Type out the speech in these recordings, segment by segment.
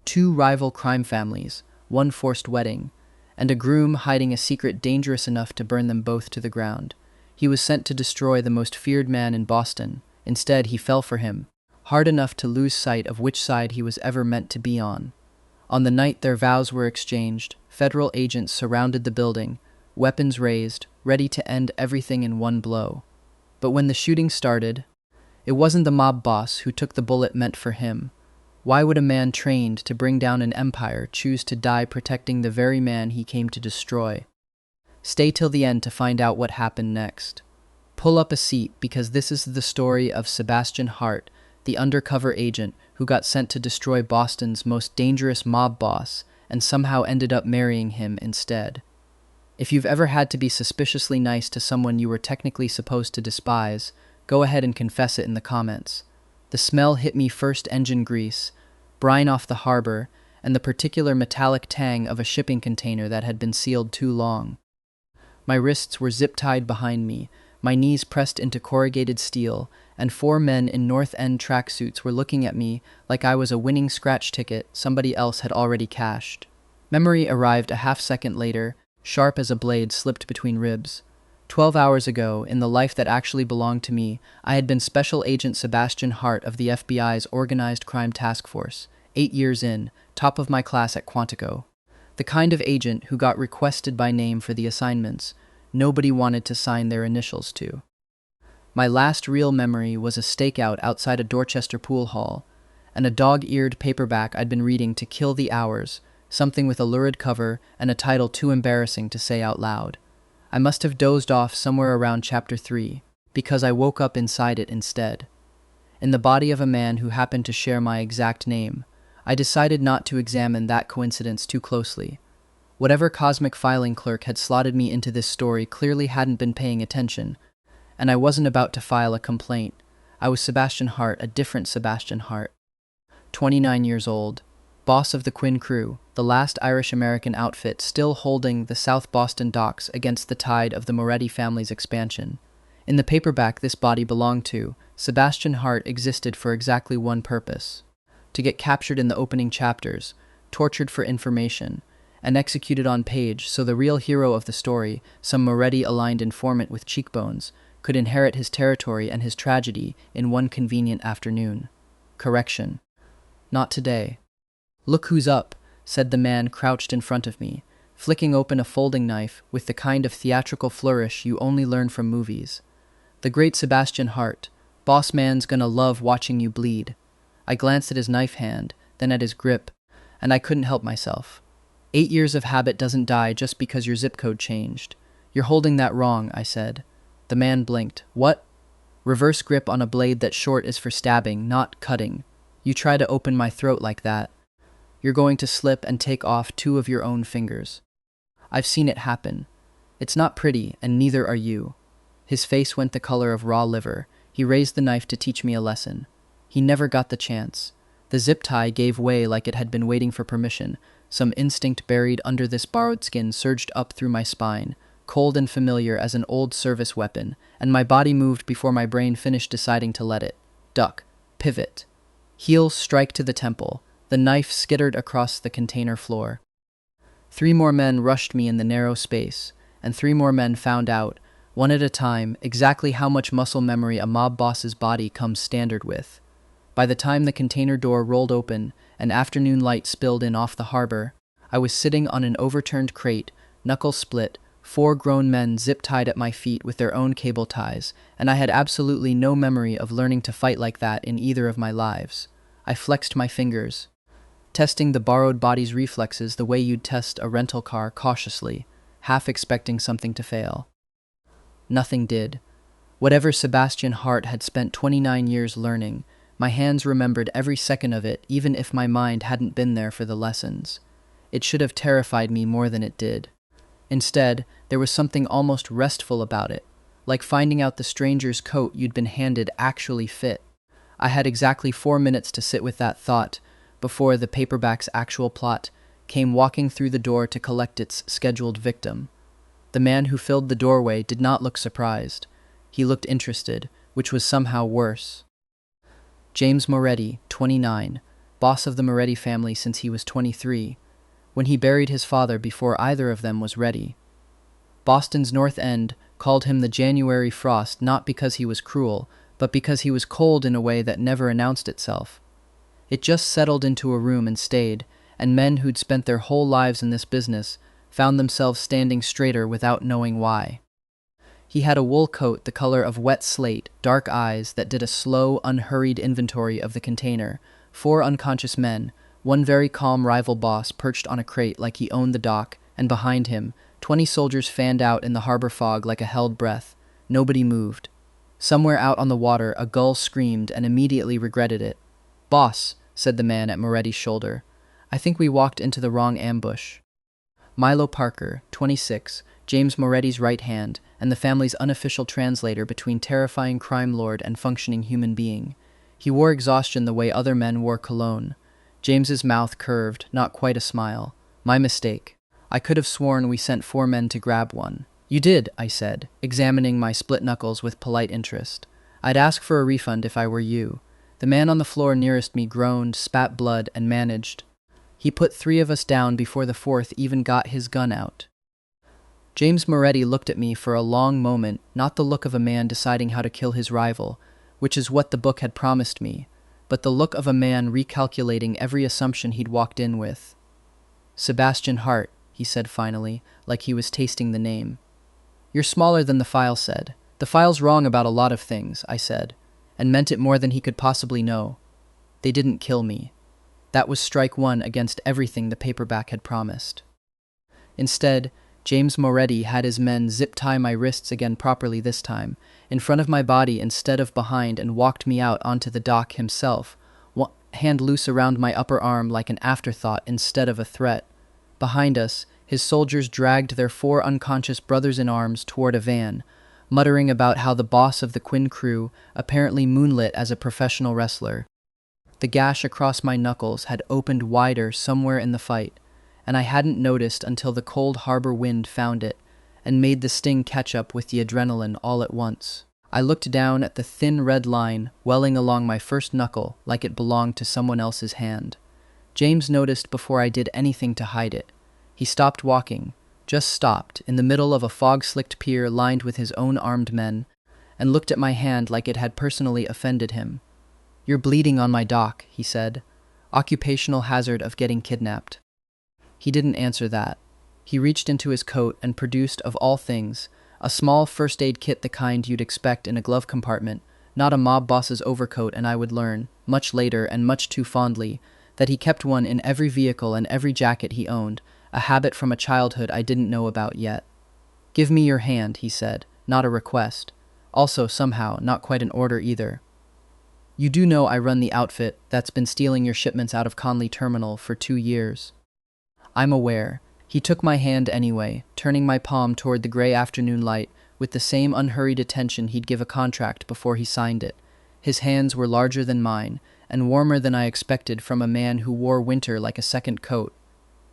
2 rival crime families, 1 forced wedding, and a groom hiding a secret dangerous enough to burn them both to the ground. He was sent to destroy the most feared man in Boston. Instead, he fell for him, hard enough to lose sight of which side he was ever meant to be on. On the night their vows were exchanged, federal agents surrounded the building, weapons raised, ready to end everything in one blow. But when the shooting started, it wasn't the mob boss who took the bullet meant for him. Why would a man trained to bring down an empire choose to die protecting the very man he came to destroy? Stay till the end to find out what happened next. Pull up a seat because this is the story of Sebastian Hart, the undercover agent who got sent to destroy Boston's most dangerous mob boss and somehow ended up marrying him instead. If you've ever had to be suspiciously nice to someone you were technically supposed to despise, go ahead and confess it in the comments. The smell hit me first: engine grease, brine off the harbor, and the particular metallic tang of a shipping container that had been sealed too long. My wrists were zip-tied behind me, my knees pressed into corrugated steel, and 4 men in North End tracksuits were looking at me like I was a winning scratch ticket somebody else had already cashed. Memory arrived a half-second later, sharp as a blade slipped between ribs. 12 hours ago, in the life that actually belonged to me, I had been Special Agent Sebastian Hart of the FBI's Organized Crime Task Force, 8 years in, top of my class at Quantico. The kind of agent who got requested by name for the assignments nobody wanted to sign their initials to. My last real memory was a stakeout outside a Dorchester pool hall, and a dog-eared paperback I'd been reading to kill the hours, something with a lurid cover and a title too embarrassing to say out loud. I must have dozed off somewhere around chapter 3, because I woke up inside it instead. In the body of a man who happened to share my exact name. I decided not to examine that coincidence too closely. Whatever cosmic filing clerk had slotted me into this story clearly hadn't been paying attention, and I wasn't about to file a complaint. I was Sebastian Hart, a different Sebastian Hart. 29 years old, boss of the Quinn crew, the last Irish-American outfit still holding the South Boston docks against the tide of the Moretti family's expansion. In the paperback this body belonged to, Sebastian Hart existed for exactly one purpose: to get captured in the opening chapters, tortured for information, and executed on page so the real hero of the story, some Moretti-aligned informant with cheekbones, could inherit his territory and his tragedy in one convenient afternoon. Correction. Not today. "Look who's up," said the man crouched in front of me, flicking open a folding knife with the kind of theatrical flourish you only learn from movies. "The great Sebastian Hart. Boss man's gonna love watching you bleed." I glanced at his knife hand, then at his grip, and I couldn't help myself. 8 years of habit doesn't die just because your zip code changed. "You're holding that wrong," I said. The man blinked. "What?" "Reverse grip on a blade that short is for stabbing, not cutting. You try to open my throat like that, you're going to slip and take off 2 of your own fingers. I've seen it happen. It's not pretty, and neither are you." His face went the color of raw liver. He raised the knife to teach me a lesson. He never got the chance. The zip tie gave way like it had been waiting for permission. Some instinct buried under this borrowed skin surged up through my spine, cold and familiar as an old service weapon, and my body moved before my brain finished deciding to let it. Duck. Pivot. Heel strike to the temple. The knife skittered across the container floor. 3 more men rushed me in the narrow space, and 3 more men found out, one at a time, exactly how much muscle memory a mob boss's body comes standard with. By the time the container door rolled open and afternoon light spilled in off the harbor, I was sitting on an overturned crate, knuckles split, 4 grown men zip-tied at my feet with their own cable ties, and I had absolutely no memory of learning to fight like that in either of my lives. I flexed my fingers, testing the borrowed body's reflexes the way you'd test a rental car cautiously, half expecting something to fail. Nothing did. Whatever Sebastian Hart had spent 29 years learning, my hands remembered every second of it, even if my mind hadn't been there for the lessons. It should have terrified me more than it did. Instead, there was something almost restful about it, like finding out the stranger's coat you'd been handed actually fit. I had exactly 4 minutes to sit with that thought before the paperback's actual plot came walking through the door to collect its scheduled victim. The man who filled the doorway did not look surprised. He looked interested, which was somehow worse. James Moretti, 29, boss of the Moretti family since he was 23, when he buried his father before either of them was ready. Boston's North End called him the January Frost not because he was cruel, but because he was cold in a way that never announced itself. It just settled into a room and stayed, and men who'd spent their whole lives in this business found themselves standing straighter without knowing why. He had a wool coat the color of wet slate, dark eyes that did a slow, unhurried inventory of the container, 4 unconscious men, one very calm rival boss perched on a crate like he owned the dock, and behind him, 20 soldiers fanned out in the harbor fog like a held breath. Nobody moved. Somewhere out on the water, a gull screamed and immediately regretted it. "Boss," said the man at Moretti's shoulder, "I think we walked into the wrong ambush." Milo Parker, 26, James Moretti's right hand, and the family's unofficial translator between terrifying crime lord and functioning human being. He wore exhaustion the way other men wore cologne. James's mouth curved, not quite a smile. "My mistake. I could have sworn we sent 4 men to grab one." "You did," I said, examining my split knuckles with polite interest. "I'd ask for a refund if I were you." The man on the floor nearest me groaned, spat blood, and managed. He put 3 of us down before the 4th even got his gun out. James Moretti looked at me for a long moment, not the look of a man deciding how to kill his rival, which is what the book had promised me, but the look of a man recalculating every assumption he'd walked in with. "Sebastian Hart," he said finally, like he was tasting the name. "You're smaller than the file said." "The file's wrong about a lot of things," I said, and meant it more than he could possibly know. They didn't kill me. That was strike 1 against everything the paperback had promised. Instead, James Moretti had his men zip-tie my wrists again properly this time, in front of my body instead of behind, and walked me out onto the dock himself, one hand loose around my upper arm like an afterthought instead of a threat. Behind us, his soldiers dragged their 4 unconscious brothers-in-arms toward a van, muttering about how the boss of the Quinn crew, apparently moonlit as a professional wrestler. The gash across my knuckles had opened wider somewhere in the fight, and I hadn't noticed until the cold harbor wind found it and made the sting catch up with the adrenaline all at once. I looked down at the thin red line welling along my first knuckle like it belonged to someone else's hand. James noticed before I did anything to hide it. He stopped walking, just stopped, in the middle of a fog-slicked pier lined with his own armed men, and looked at my hand like it had personally offended him. "You're bleeding on my dock," he said. "Occupational hazard of getting kidnapped." He didn't answer that. He reached into his coat and produced, of all things, a small first aid kit, the kind you'd expect in a glove compartment, not a mob boss's overcoat, and I would learn, much later and much too fondly, that he kept one in every vehicle and every jacket he owned, a habit from a childhood I didn't know about yet. "Give me your hand," he said, not a request. Also, somehow, not quite an order either. "You do know I run the outfit that's been stealing your shipments out of Conley Terminal for 2 years. "I'm aware." He took my hand anyway, turning my palm toward the gray afternoon light with the same unhurried attention he'd give a contract before he signed it. His hands were larger than mine, and warmer than I expected from a man who wore winter like a second coat.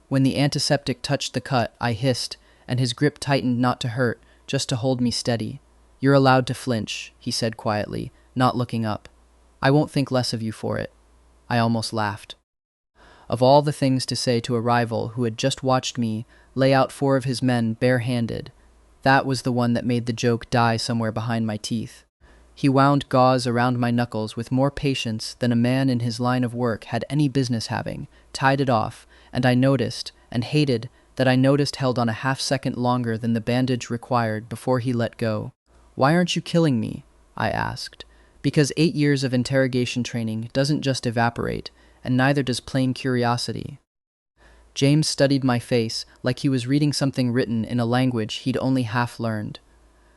When the antiseptic touched the cut, I hissed, and his grip tightened not to hurt, just to hold me steady. "You're allowed to flinch," he said quietly, not looking up. "I won't think less of you for it." I almost laughed. Of all the things to say to a rival who had just watched me lay out 4 of his men bare-handed, that was the one that made the joke die somewhere behind my teeth. He wound gauze around my knuckles with more patience than a man in his line of work had any business having, tied it off, and I noticed, and hated, that I noticed held on a half-second longer than the bandage required before he let go. "Why aren't you killing me?" I asked. "Because 8 years of interrogation training doesn't just evaporate, and neither does plain curiosity." James studied my face like he was reading something written in a language he'd only half learned.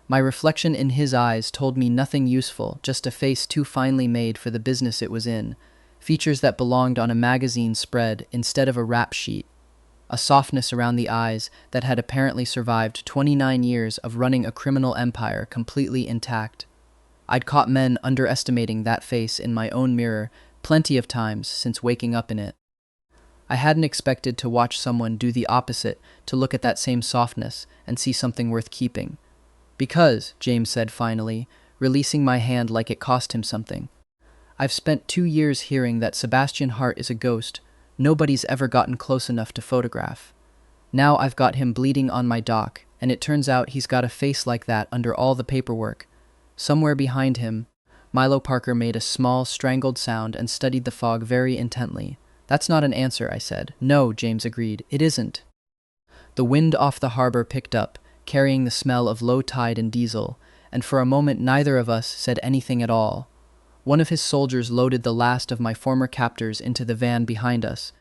My reflection in his eyes told me nothing useful, just a face too finely made for the business it was in, features that belonged on a magazine spread instead of a rap sheet, a softness around the eyes that had apparently survived 29 years of running a criminal empire completely intact. I'd caught men underestimating that face in my own mirror plenty of times since waking up in it. I hadn't expected to watch someone do the opposite, to look at that same softness and see something worth keeping. "Because," James said finally, releasing my hand like it cost him something, I've spent 2 years hearing that Sebastian Hart is a ghost nobody's ever gotten close enough to photograph. Now I've got him bleeding on my dock, and it turns out he's got a face like that under all the paperwork. Somewhere behind him, Milo Parker made a small, strangled sound and studied the fog very intently. That's not an answer, I said. No, James agreed. It isn't. The wind off the harbor picked up, carrying the smell of low tide and diesel, and for a moment neither of us said anything at all. One of his soldiers loaded the last of my former captors into the van behind us,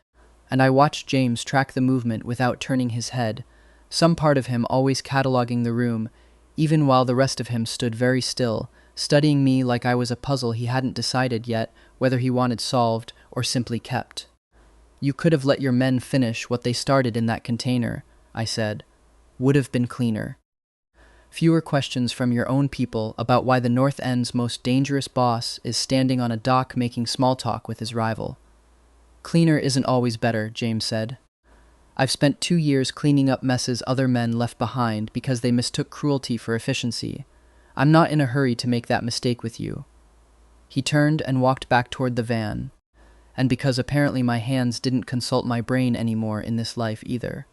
and I watched James track the movement without turning his head, some part of him always cataloging the room, even while the rest of him stood very still, studying me like I was a puzzle he hadn't decided yet whether he wanted solved or simply kept. You could have let your men finish what they started in that container, I said. Would have been cleaner. Fewer questions from your own people about why the North End's most dangerous boss is standing on a dock making small talk with his rival. Cleaner isn't always better, James said. I've spent 2 years cleaning up messes other men left behind because they mistook cruelty for efficiency. I'm not in a hurry to make that mistake with you. He turned and walked back toward the van, and because apparently my hands didn't consult my brain anymore in this life either.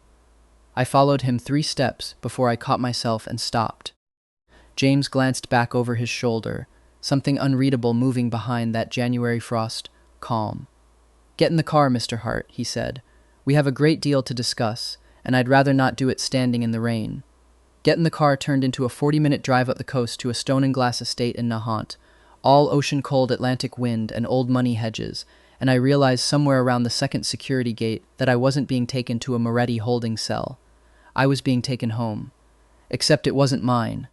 I followed him 3 steps before I caught myself and stopped. James glanced back over his shoulder, something unreadable moving behind that January frost, calm. Get in the car, Mr. Hart, he said. We have a great deal to discuss, and I'd rather not do it standing in the rain. Get in the car turned into a 40-minute drive up the coast to a stone and glass estate in Nahant, all ocean-cold Atlantic wind and old money hedges, and I realized somewhere around the second security gate that I wasn't being taken to a Moretti holding cell. I was being taken home. Except it wasn't mine.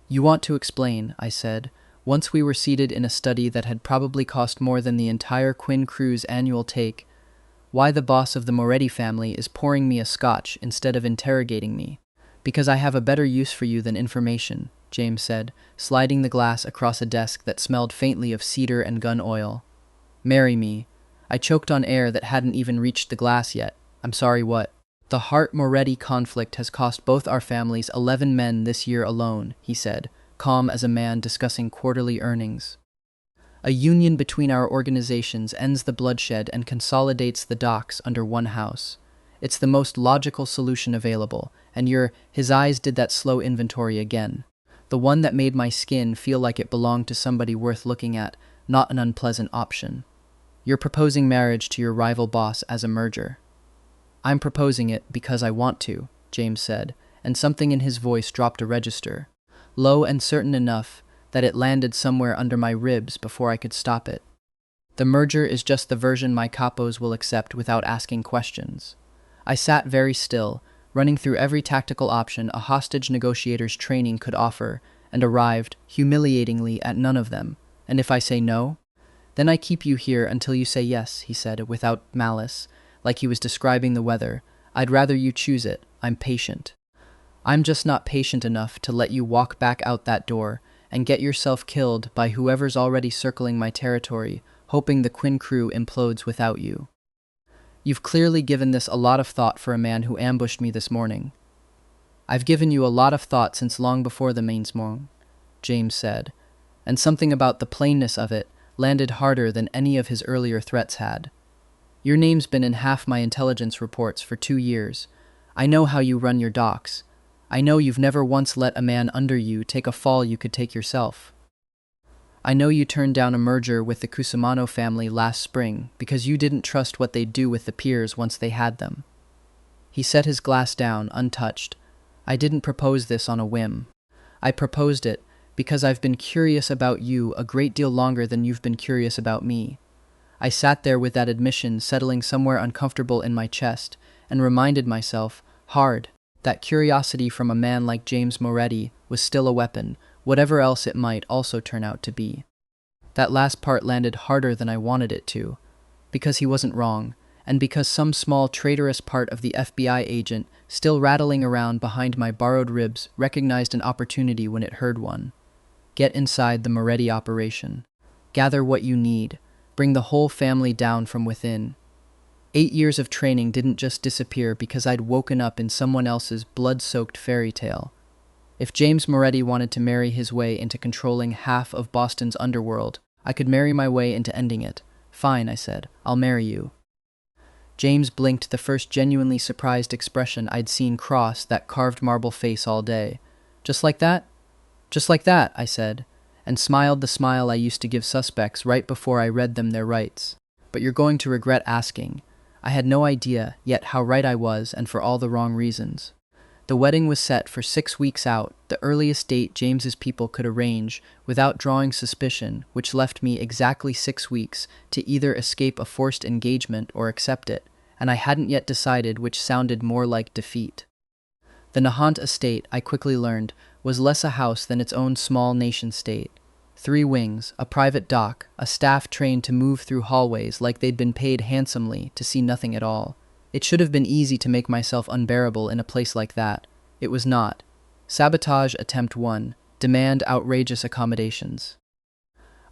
You want to explain, I said, once we were seated in a study that had probably cost more than the entire Quinn crew's annual take, why the boss of the Moretti family is pouring me a scotch instead of interrogating me. Because I have a better use for you than information, James said, sliding the glass across a desk that smelled faintly of cedar and gun oil. Marry me. I choked on air that hadn't even reached the glass yet. I'm sorry, what? The Hart-Moretti conflict has cost both our families 11 men this year alone, he said, calm as a man discussing quarterly earnings. A union between our organizations ends the bloodshed and consolidates the docks under one house. It's the most logical solution available, and his eyes did that slow inventory again. The one that made my skin feel like it belonged to somebody worth looking at, not an unpleasant option. You're proposing marriage to your rival boss as a merger. I'm proposing it because I want to, James said, and something in his voice dropped a register, low and certain enough that it landed somewhere under my ribs before I could stop it. The merger is just the version my capos will accept without asking questions. I sat very still, running through every tactical option a hostage negotiator's training could offer, and arrived, humiliatingly, at none of them. And if I say no? Then I keep you here until you say yes, he said, without malice, like he was describing the weather. I'd rather you choose it. I'm patient. I'm just not patient enough to let you walk back out that door and get yourself killed by whoever's already circling my territory, hoping the Quinn crew implodes without you. You've clearly given this a lot of thought for a man who ambushed me this morning. I've given you a lot of thought since long before the Mainsmorn, James said, and something about the plainness of it landed harder than any of his earlier threats had. Your name's been in half my intelligence reports for 2 years. I know how you run your docks. I know you've never once let a man under you take a fall you could take yourself. I know you turned down a merger with the Cusimano family last spring because you didn't trust what they'd do with the peers once they had them. He set his glass down, untouched. I didn't propose this on a whim. I proposed it because I've been curious about you a great deal longer than you've been curious about me. I sat there with that admission settling somewhere uncomfortable in my chest and reminded myself, hard, that curiosity from a man like James Moretti was still a weapon, whatever else it might also turn out to be. That last part landed harder than I wanted it to, because he wasn't wrong, and because some small traitorous part of the FBI agent still rattling around behind my borrowed ribs recognized an opportunity when it heard one. Get inside the Moretti operation. Gather what you need. Bring the whole family down from within. 8 years of training didn't just disappear because I'd woken up in someone else's blood-soaked fairy tale. If James Moretti wanted to marry his way into controlling half of Boston's underworld, I could marry my way into ending it. Fine, I said. I'll marry you. James blinked, the first genuinely surprised expression I'd seen cross that carved marble face all day. Just like that? Just like that, I said, and smiled the smile I used to give suspects right before I read them their rights. But you're going to regret asking. I had no idea yet how right I was, and for all the wrong reasons. The wedding was set for 6 weeks out, the earliest date James's people could arrange without drawing suspicion, which left me exactly 6 weeks to either escape a forced engagement or accept it, and I hadn't yet decided which sounded more like defeat. The Nahant estate, I quickly learned, was less a house than its own small nation-state. 3 wings, a private dock, a staff trained to move through hallways like they'd been paid handsomely to see nothing at all. It should have been easy to make myself unbearable in a place like that. It was not. Sabotage attempt 1. Demand outrageous accommodations.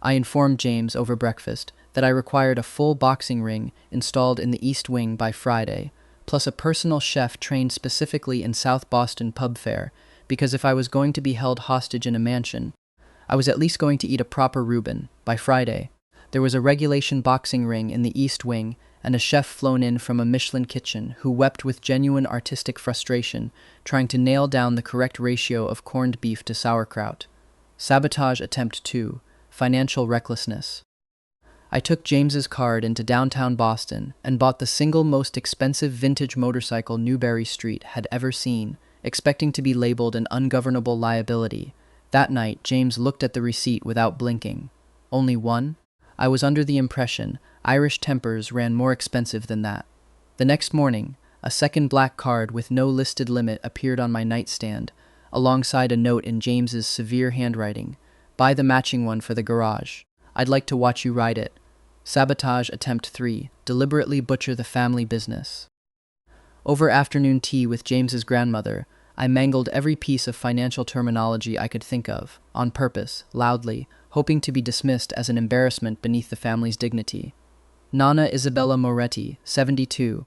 I informed James over breakfast that I required a full boxing ring installed in the East Wing by Friday, plus a personal chef trained specifically in South Boston pub fare, because if I was going to be held hostage in a mansion, I was at least going to eat a proper Reuben by Friday. There was a regulation boxing ring in the East Wing and a chef flown in from a Michelin kitchen who wept with genuine artistic frustration, trying to nail down the correct ratio of corned beef to sauerkraut. Sabotage attempt 2. Financial recklessness. I took James's card into downtown Boston and bought the single most expensive vintage motorcycle Newberry Street had ever seen, expecting to be labeled an ungovernable liability. That night, James looked at the receipt without blinking. Only one? I was under the impression Irish tempers ran more expensive than that. The next morning, a second black card with no listed limit appeared on my nightstand, alongside a note in James's severe handwriting. Buy the matching one for the garage. I'd like to watch you ride it. Sabotage attempt 3. Deliberately butcher the family business. Over afternoon tea with James's grandmother, I mangled every piece of financial terminology I could think of, on purpose, loudly, hoping to be dismissed as an embarrassment beneath the family's dignity. Nana Isabella Moretti, 72,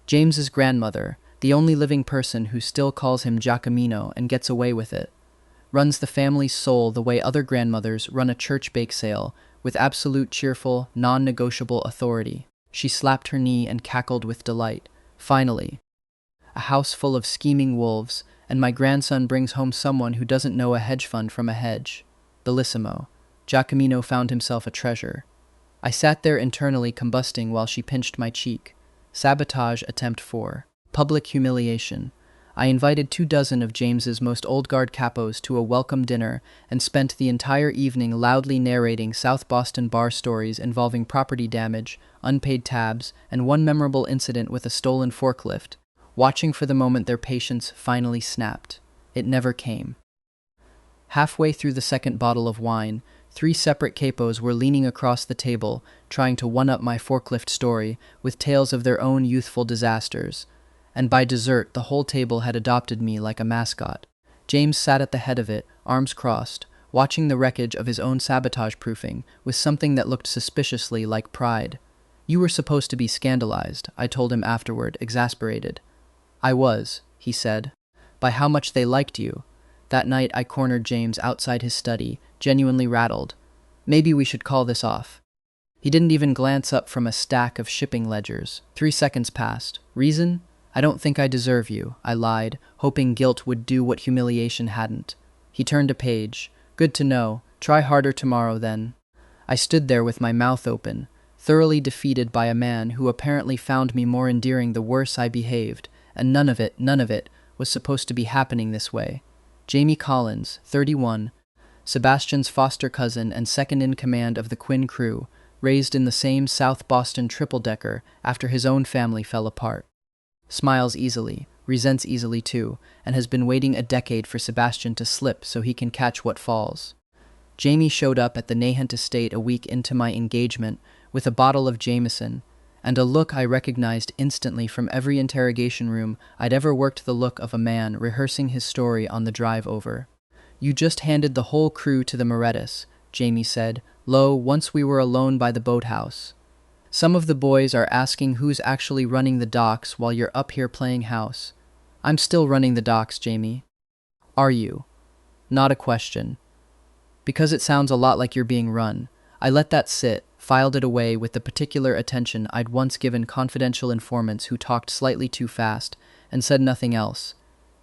James's grandmother, the only living person who still calls him Giacomino and gets away with it, runs the family's soul the way other grandmothers run a church bake sale, with absolute cheerful, non-negotiable authority. She slapped her knee and cackled with delight. Finally, a house full of scheming wolves, and my grandson brings home someone who doesn't know a hedge fund from a hedge. Bellissimo. Giacomino found himself a treasure. I sat there internally combusting while she pinched my cheek. Sabotage attempt 4. Public humiliation. I invited 24 of James's most old-guard capos to a welcome dinner and spent the entire evening loudly narrating South Boston bar stories involving property damage, unpaid tabs, and one memorable incident with a stolen forklift, watching for the moment their patience finally snapped. It never came. Halfway through the second bottle of wine, 3 separate capos were leaning across the table, trying to one-up my forklift story with tales of their own youthful disasters. And by dessert, the whole table had adopted me like a mascot. James sat at the head of it, arms crossed, watching the wreckage of his own sabotage-proofing with something that looked suspiciously like pride. You were supposed to be scandalized, I told him afterward, exasperated. I was, he said, by how much they liked you. That night I cornered James outside his study, genuinely rattled. Maybe we should call this off. He didn't even glance up from a stack of shipping ledgers. 3 seconds passed. Reason? I don't think I deserve you, I lied, hoping guilt would do what humiliation hadn't. He turned a page. Good to know. Try harder tomorrow, then. I stood there with my mouth open, thoroughly defeated by a man who apparently found me more endearing the worse I behaved, and none of it, was supposed to be happening this way. Jamie Collins, 31, Sebastian's foster cousin and second-in-command of the Quinn crew, raised in the same South Boston triple-decker after his own family fell apart. Smiles easily, resents easily too, and has been waiting a decade for Sebastian to slip so he can catch what falls. Jamie showed up at the Nahant estate a week into my engagement with a bottle of Jameson, and a look I recognized instantly from every interrogation room I'd ever worked, the look of a man rehearsing his story on the drive over. You just handed the whole crew to the Morettis, Jamie said, low, once we were alone by the boathouse. Some of the boys are asking who's actually running the docks while you're up here playing house. I'm still running the docks, Jamie. Are you? Not a question. Because it sounds a lot like you're being run. I let that sit, filed it away with the particular attention I'd once given confidential informants who talked slightly too fast, and said nothing else.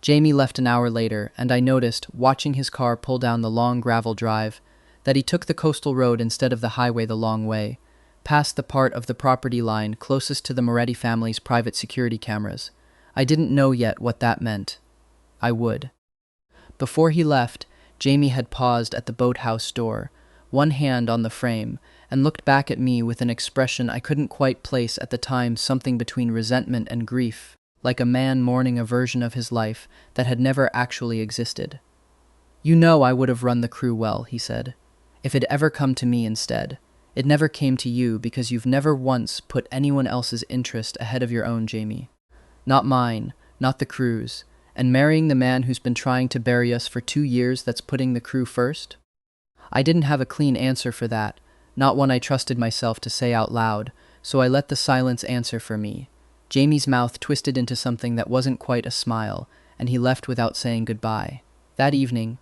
Jamie left an hour later, and I noticed, watching his car pull down the long gravel drive, that he took the coastal road instead of the highway the long way, past the part of the property line closest to the Moretti family's private security cameras. I didn't know yet what that meant. I would. Before he left, Jamie had paused at the boathouse door, one hand on the frame, and looked back at me with an expression I couldn't quite place at the time, something between resentment and grief, like a man mourning a version of his life that had never actually existed. "You know I would have run the crew well," he said, "if it ever come to me instead. It never came to you because you've never once put anyone else's interest ahead of your own, Jamie. Not mine, not the crew's. And marrying the man who's been trying to bury us for 2 years, that's putting the crew first?" I didn't have a clean answer for that, not one I trusted myself to say out loud, so I let the silence answer for me. Jamie's mouth twisted into something that wasn't quite a smile, and he left without saying goodbye. That evening,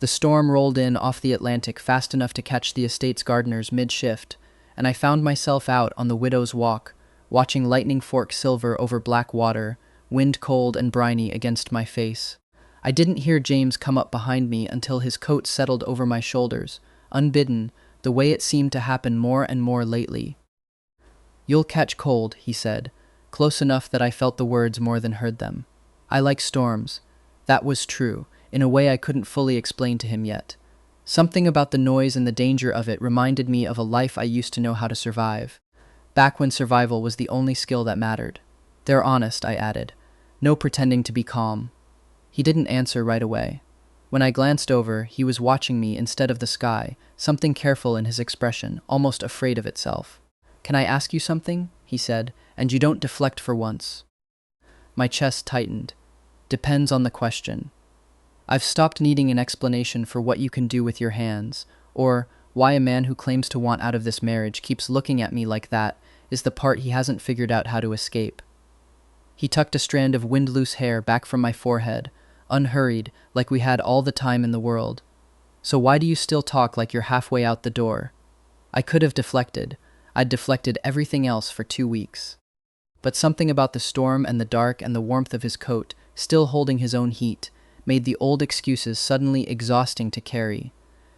the storm rolled in off the Atlantic fast enough to catch the estate's gardeners mid-shift, and I found myself out on the Widow's Walk, watching lightning fork silver over black water, wind cold and briny against my face. I didn't hear James come up behind me until his coat settled over my shoulders, unbidden, the way it seemed to happen more and more lately. "You'll catch cold," he said, close enough that I felt the words more than heard them. I like storms. That was true, in a way I couldn't fully explain to him yet. Something about the noise and the danger of it reminded me of a life I used to know how to survive, back when survival was the only skill that mattered. "They're honest," I added. "No pretending to be calm." He didn't answer right away. When I glanced over, he was watching me instead of the sky, something careful in his expression, almost afraid of itself. "Can I ask you something?" he said, "and you don't deflect for once." My chest tightened. "Depends on the question." I've stopped needing an explanation for what you can do with your hands, or why a man who claims to want out of this marriage keeps looking at me like that is the part he hasn't figured out how to escape. He tucked a strand of wind-loose hair back from my forehead, unhurried, like we had all the time in the world. "So why do you still talk like you're halfway out the door?" I could have deflected. I'd deflected everything else for 2 weeks. But something about the storm and the dark and the warmth of his coat, still holding his own heat, made the old excuses suddenly exhausting to carry.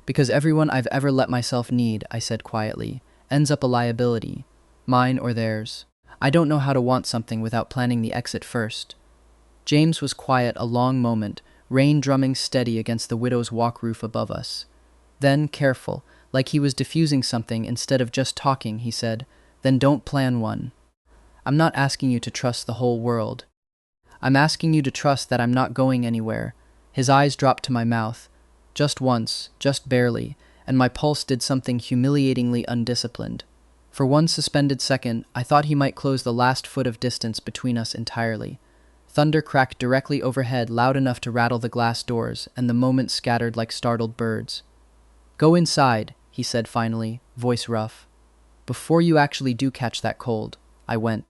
"Because everyone I've ever let myself need," I said quietly, "ends up a liability, mine or theirs. I don't know how to want something without planning the exit first." James was quiet a long moment, rain drumming steady against the Widow's Walk roof above us. Then, careful, like he was diffusing something instead of just talking, he said, "Then don't plan one. I'm not asking you to trust the whole world. I'm asking you to trust that I'm not going anywhere." His eyes dropped to my mouth. Just once, just barely, and my pulse did something humiliatingly undisciplined. For one suspended second, I thought he might close the last foot of distance between us entirely. Thunder cracked directly overhead, loud enough to rattle the glass doors, and the moment scattered like startled birds. "Go inside," he said finally, voice rough. "Before you actually do catch that cold." I went.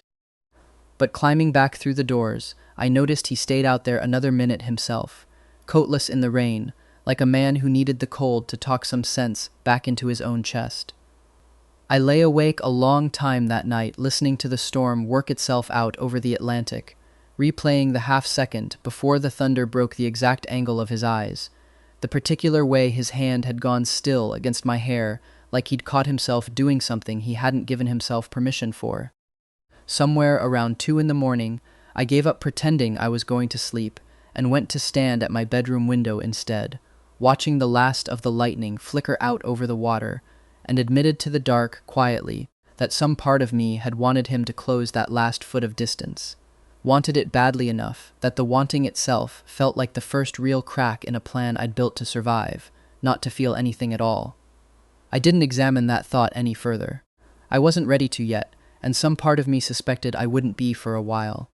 But climbing back through the doors, I noticed he stayed out there another minute himself, coatless in the rain, like a man who needed the cold to talk some sense back into his own chest. I lay awake a long time that night, listening to the storm work itself out over the Atlantic, replaying the half-second before the thunder broke the exact angle of his eyes, the particular way his hand had gone still against my hair, like he'd caught himself doing something he hadn't given himself permission for. Somewhere around 2 in the morning, I gave up pretending I was going to sleep and went to stand at my bedroom window instead, watching the last of the lightning flicker out over the water, and admitted to the dark, quietly, that some part of me had wanted him to close that last foot of distance. Wanted it badly enough that the wanting itself felt like the first real crack in a plan I'd built to survive, not to feel anything at all. I didn't examine that thought any further. I wasn't ready to yet, and some part of me suspected I wouldn't be for a while.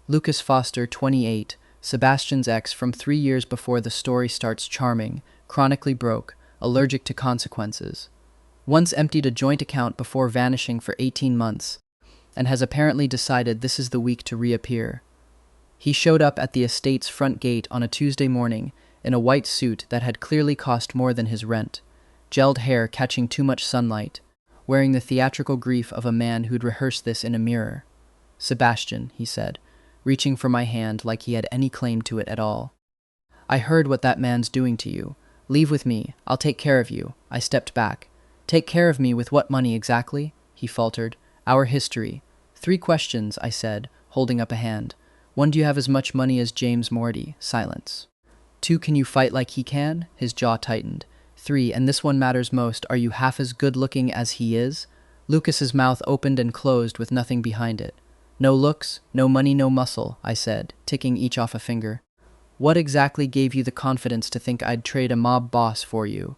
Lucas Foster, 28, Sebastian's ex from 3 years before the story starts, charming, chronically broke, allergic to consequences. Once emptied a joint account before vanishing for 18 months, and has apparently decided this is the week to reappear. He showed up at the estate's front gate on a Tuesday morning in a white suit that had clearly cost more than his rent, gelled hair catching too much sunlight, wearing the theatrical grief of a man who'd rehearsed this in a mirror. "Sebastian," he said, reaching for my hand like he had any claim to it at all. "I heard what that man's doing to you. Leave with me. I'll take care of you." I stepped back. "Take care of me with what money exactly?" he faltered. "Our history." "3 questions," I said, holding up a hand. "1, do you have as much money as James Moretti?" Silence. "2, can you fight like he can?" His jaw tightened. 3, and this one matters most, are you half as good-looking as he is? Lucas's mouth opened and closed with nothing behind it. "No looks, no money, no muscle," I said, ticking each off a finger. "What exactly gave you the confidence to think I'd trade a mob boss for you?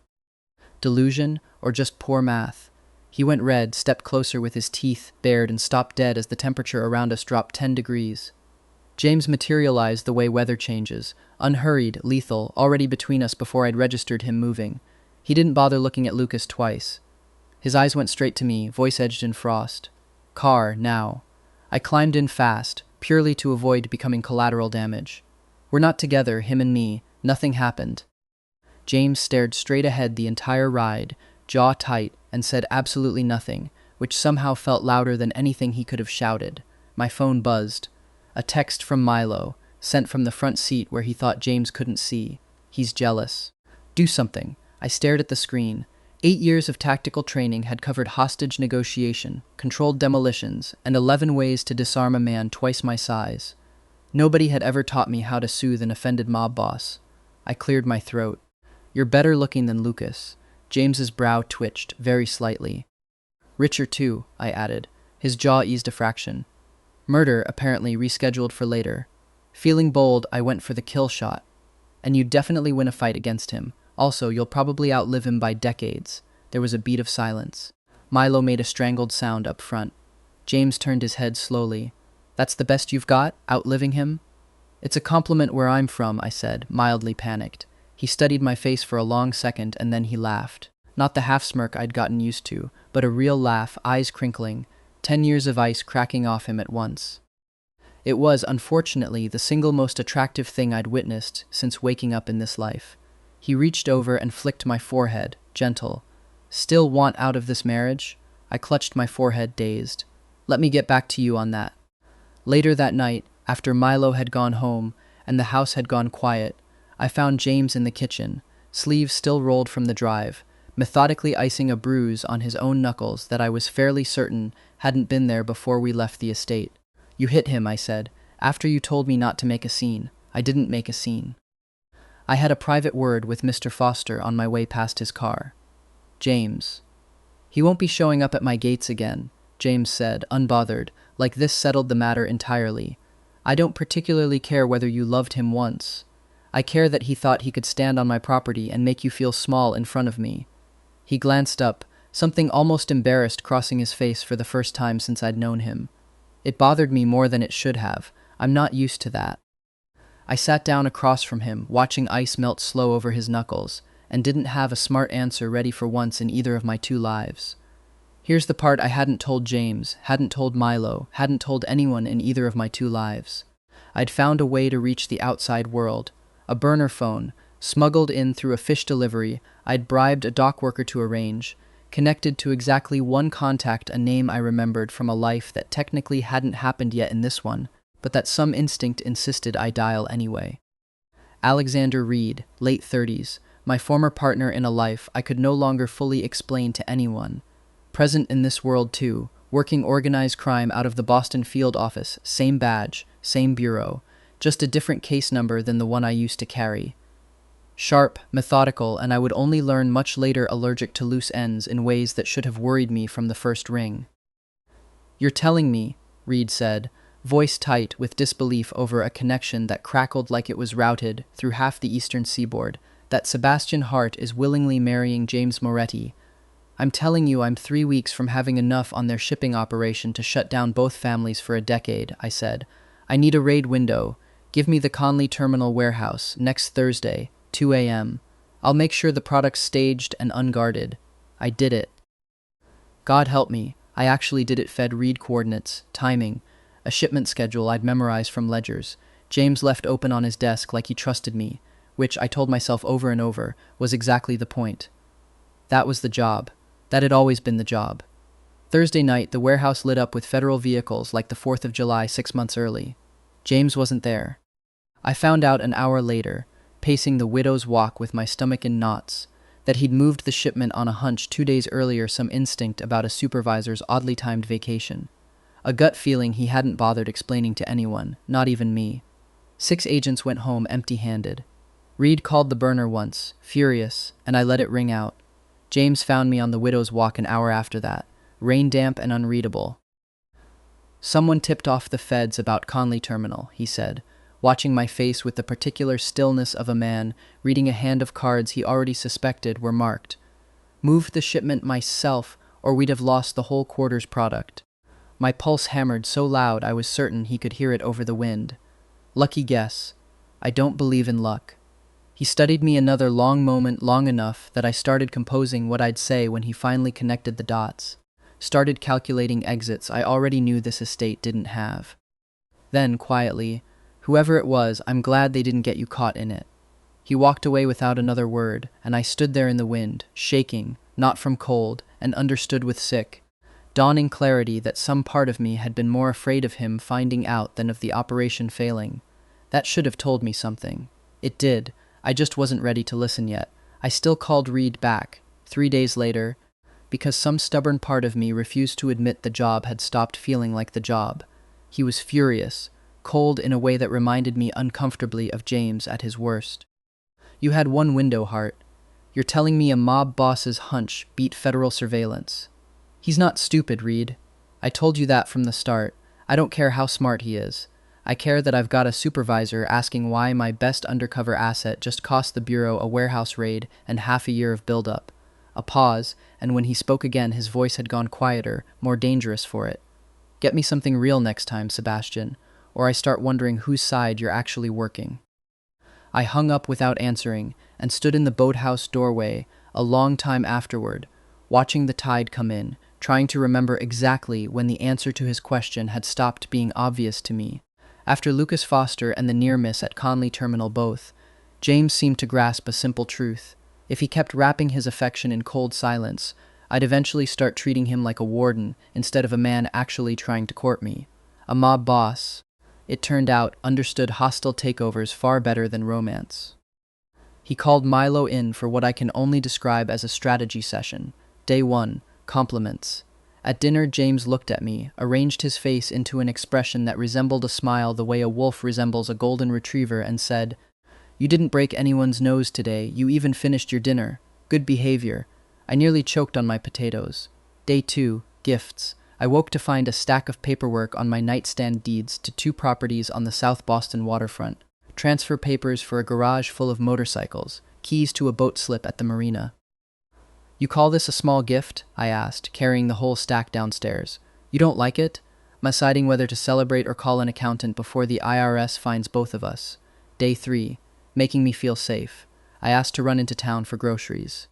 Delusion, or just poor math?" He went red, stepped closer with his teeth bared, and stopped dead as the temperature around us dropped 10 degrees. James materialized the way weather changes, unhurried, lethal, already between us before I'd registered him moving. He didn't bother looking at Lucas twice. His eyes went straight to me, voice edged in frost. "Car, now." I climbed in fast, purely to avoid becoming collateral damage. "We're not together, him and me. Nothing happened." James stared straight ahead the entire ride, jaw tight, and said absolutely nothing, which somehow felt louder than anything he could have shouted. My phone buzzed. A text from Milo, sent from the front seat where he thought James couldn't see. "He's jealous. Do something." I stared at the screen. 8 years of tactical training had covered hostage negotiation, controlled demolitions, and 11 ways to disarm a man twice my size. Nobody had ever taught me how to soothe an offended mob boss. I cleared my throat. "You're better looking than Lucas." James's brow twitched, very slightly. "Richer too," I added. His jaw eased a fraction. "Murder, apparently, rescheduled for later." Feeling bold, I went for the kill shot. "And you'd definitely win a fight against him. Also, you'll probably outlive him by decades." There was a beat of silence. Milo made a strangled sound up front. James turned his head slowly. "That's the best you've got? Outliving him?" "It's a compliment where I'm from," I said, mildly panicked. He studied my face for a long second, and then he laughed. Not the half-smirk I'd gotten used to, but a real laugh, eyes crinkling, 10 years of ice cracking off him at once. It was, unfortunately, the single most attractive thing I'd witnessed since waking up in this life. He reached over and flicked my forehead, gentle. "Still want out of this marriage?" I clutched my forehead, dazed. "Let me get back to you on that." Later that night, after Milo had gone home and the house had gone quiet, I found James in the kitchen, sleeves still rolled from the drive, methodically icing a bruise on his own knuckles that I was fairly certain hadn't been there before we left the estate. "You hit him," I said, "after you told me not to make a scene." I didn't make a scene. I had a private word with Mr. Foster on my way past his car. "James." "He won't be showing up at my gates again," James said, unbothered, like this settled the matter entirely. "I don't particularly care whether you loved him once. I care that he thought he could stand on my property and make you feel small in front of me." He glanced up, something almost embarrassed crossing his face for the first time since I'd known him. It bothered me more than it should have. I'm not used to that. I sat down across from him, watching ice melt slow over his knuckles, and didn't have a smart answer ready for once in either of my 2 lives. Here's the part I hadn't told James, hadn't told Milo, hadn't told anyone in either of my 2 lives. I'd found a way to reach the outside world. A burner phone, smuggled in through a fish delivery I'd bribed a dock worker to arrange, connected to exactly one contact, a name I remembered from a life that technically hadn't happened yet in this one, but that some instinct insisted I dial anyway. Alexander Reed, late 30s, my former partner in a life I could no longer fully explain to anyone. Present in this world too, working organized crime out of the Boston field office, same badge, same bureau, just a different case number than the one I used to carry. Sharp, methodical, and I would only learn much later allergic to loose ends in ways that should have worried me from the first ring. "You're telling me," Reed said, voice tight with disbelief over a connection that crackled like it was routed through half the eastern seaboard, "that Sebastian Hart is willingly marrying James Moretti. I'm telling you I'm 3 weeks from having enough on their shipping operation to shut down both families for a decade," I said. "I need a raid window. Give me the Conley Terminal warehouse, next Thursday, 2 a.m. I'll make sure the product's staged and unguarded." I did it. God help me, I actually did it. Fed Reed coordinates, timing, a shipment schedule I'd memorized from ledgers. James left open on his desk like he trusted me, which, I told myself over and over, was exactly the point. That was the job. That had always been the job. Thursday night, the warehouse lit up with federal vehicles like the 4th of July 6 months early. James wasn't there. I found out an hour later, pacing the widow's walk with my stomach in knots, that he'd moved the shipment on a hunch 2 days earlier, some instinct about a supervisor's oddly timed vacation. A gut feeling he hadn't bothered explaining to anyone, not even me. 6 agents went home empty-handed. Reed called the burner once, furious, and I let it ring out. James found me on the widow's walk an hour after that, rain-damp and unreadable. "Someone tipped off the feds about Conley Terminal," he said, watching my face with the particular stillness of a man reading a hand of cards he already suspected were marked. "Moved the shipment myself, or we'd have lost the whole quarter's product." My pulse hammered so loud I was certain he could hear it over the wind. Lucky guess. I don't believe in luck. He studied me another long moment, long enough that I started composing what I'd say when he finally connected the dots. Started calculating exits I already knew this estate didn't have. Then, quietly, "Whoever it was, I'm glad they didn't get you caught in it." He walked away without another word, and I stood there in the wind, shaking, not from cold, and understood with sick, dawning clarity that some part of me had been more afraid of him finding out than of the operation failing. That should have told me something. It did. I just wasn't ready to listen yet. I still called Reed back, 3 days later, because some stubborn part of me refused to admit the job had stopped feeling like the job. He was furious, cold in a way that reminded me uncomfortably of James at his worst. "You had one window, Hart. You're telling me a mob boss's hunch beat federal surveillance." "He's not stupid, Reed. I told you that from the start. I don't care how smart he is. I care that I've got a supervisor asking why my best undercover asset just cost the Bureau a warehouse raid and half a year of build-up." A pause, and when he spoke again his voice had gone quieter, more dangerous for it. "Get me something real next time, Sebastian, or I start wondering whose side you're actually working." I hung up without answering and stood in the boathouse doorway a long time afterward, watching the tide come in, trying to remember exactly when the answer to his question had stopped being obvious to me. After Lucas Foster and the near miss at Conley Terminal both, James seemed to grasp a simple truth. If he kept wrapping his affection in cold silence, I'd eventually start treating him like a warden instead of a man actually trying to court me. A mob boss, it turned out, understood hostile takeovers far better than romance. He called Milo in for what I can only describe as a strategy session. Day 1, compliments. At dinner, James looked at me, arranged his face into an expression that resembled a smile the way a wolf resembles a golden retriever, and said, "You didn't break anyone's nose today. You even finished your dinner. Good behavior." I nearly choked on my potatoes. Day 2, gifts. I woke to find a stack of paperwork on my nightstand, deeds to 2 properties on the South Boston waterfront, transfer papers for a garage full of motorcycles, keys to a boat slip at the marina. "You call this a small gift?" I asked, carrying the whole stack downstairs. "You don't like it?" I'm deciding whether to celebrate or call an accountant before the IRS finds both of us. Day 3, making me feel safe. I asked to run into town for groceries.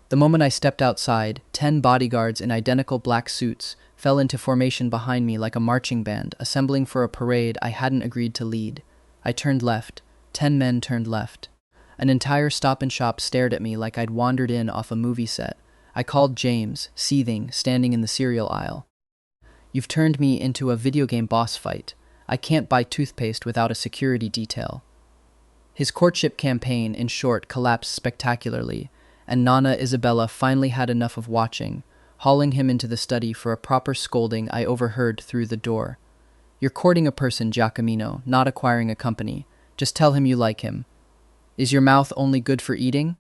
The moment I stepped outside, 10 bodyguards in identical black suits fell into formation behind me like a marching band, assembling for a parade I hadn't agreed to lead. I turned left. 10 men turned left. An entire Stop and Shop stared at me like I'd wandered in off a movie set. I called James, seething, standing in the cereal aisle. "You've turned me into a video game boss fight. I can't buy toothpaste without a security detail." His courtship campaign, in short, collapsed spectacularly, and Nana Isabella finally had enough of watching, hauling him into the study for a proper scolding I overheard through the door. "You're courting a person, Giacomino, not acquiring a company. Just tell him you like him. Is your mouth only good for eating?"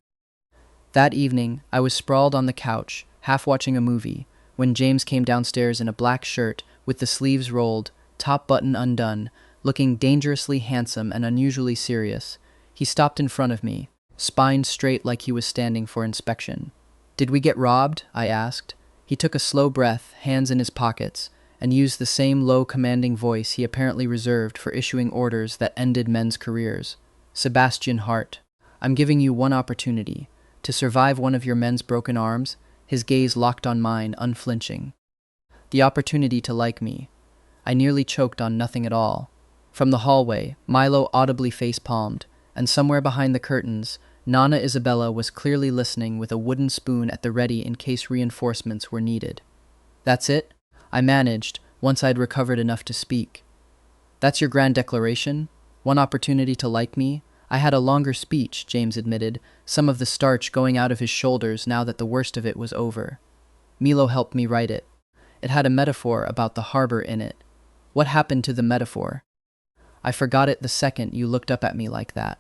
That evening, I was sprawled on the couch, half watching a movie, when James came downstairs in a black shirt with the sleeves rolled, top button undone, looking dangerously handsome and unusually serious. He stopped in front of me, spine straight like he was standing for inspection. "Did we get robbed?" I asked. He took a slow breath, hands in his pockets, and used the same low, commanding voice he apparently reserved for issuing orders that ended men's careers. "Sebastian Hart, I'm giving you one opportunity. To survive one of your men's broken arms," his gaze locked on mine, unflinching. "The opportunity to like me." I nearly choked on nothing at all. From the hallway, Milo audibly face-palmed, and somewhere behind the curtains, Nana Isabella was clearly listening with a wooden spoon at the ready in case reinforcements were needed. "That's it?" I managed, once I'd recovered enough to speak. "That's your grand declaration? One opportunity to like me?" I had a longer speech, James admitted, some of the starch going out of his shoulders now that the worst of it was over. Milo helped me write it. It had a metaphor about the harbor in it. What happened to the metaphor? I forgot it the second you looked up at me like that.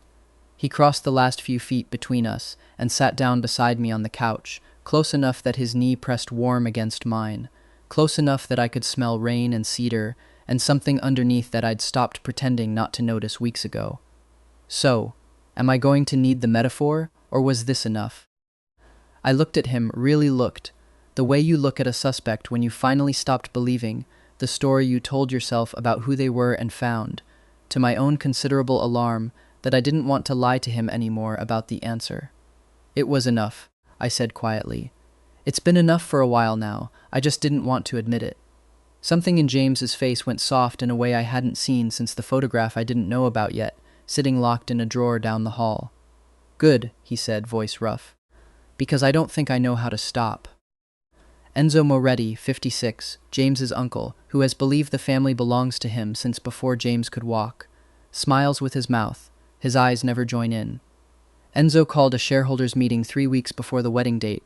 He crossed the last few feet between us and sat down beside me on the couch, close enough that his knee pressed warm against mine, close enough that I could smell rain and cedar and something underneath that I'd stopped pretending not to notice weeks ago. "So, am I going to need the metaphor, or was this enough?" I looked at him, really looked, the way you look at a suspect when you finally stopped believing the story you told yourself about who they were and found, to my own considerable alarm that I didn't want to lie to him anymore about the answer. "It was enough," I said quietly. "It's been enough for a while now, I just didn't want to admit it." Something in James's face went soft in a way I hadn't seen since the photograph I didn't know about yet, sitting locked in a drawer down the hall. "Good," he said, voice rough. "Because I don't think I know how to stop." Enzo Moretti, 56, James's uncle, who has believed the family belongs to him since before James could walk, smiles with his mouth. His eyes never join in. Enzo called a shareholders' meeting 3 weeks before the wedding date.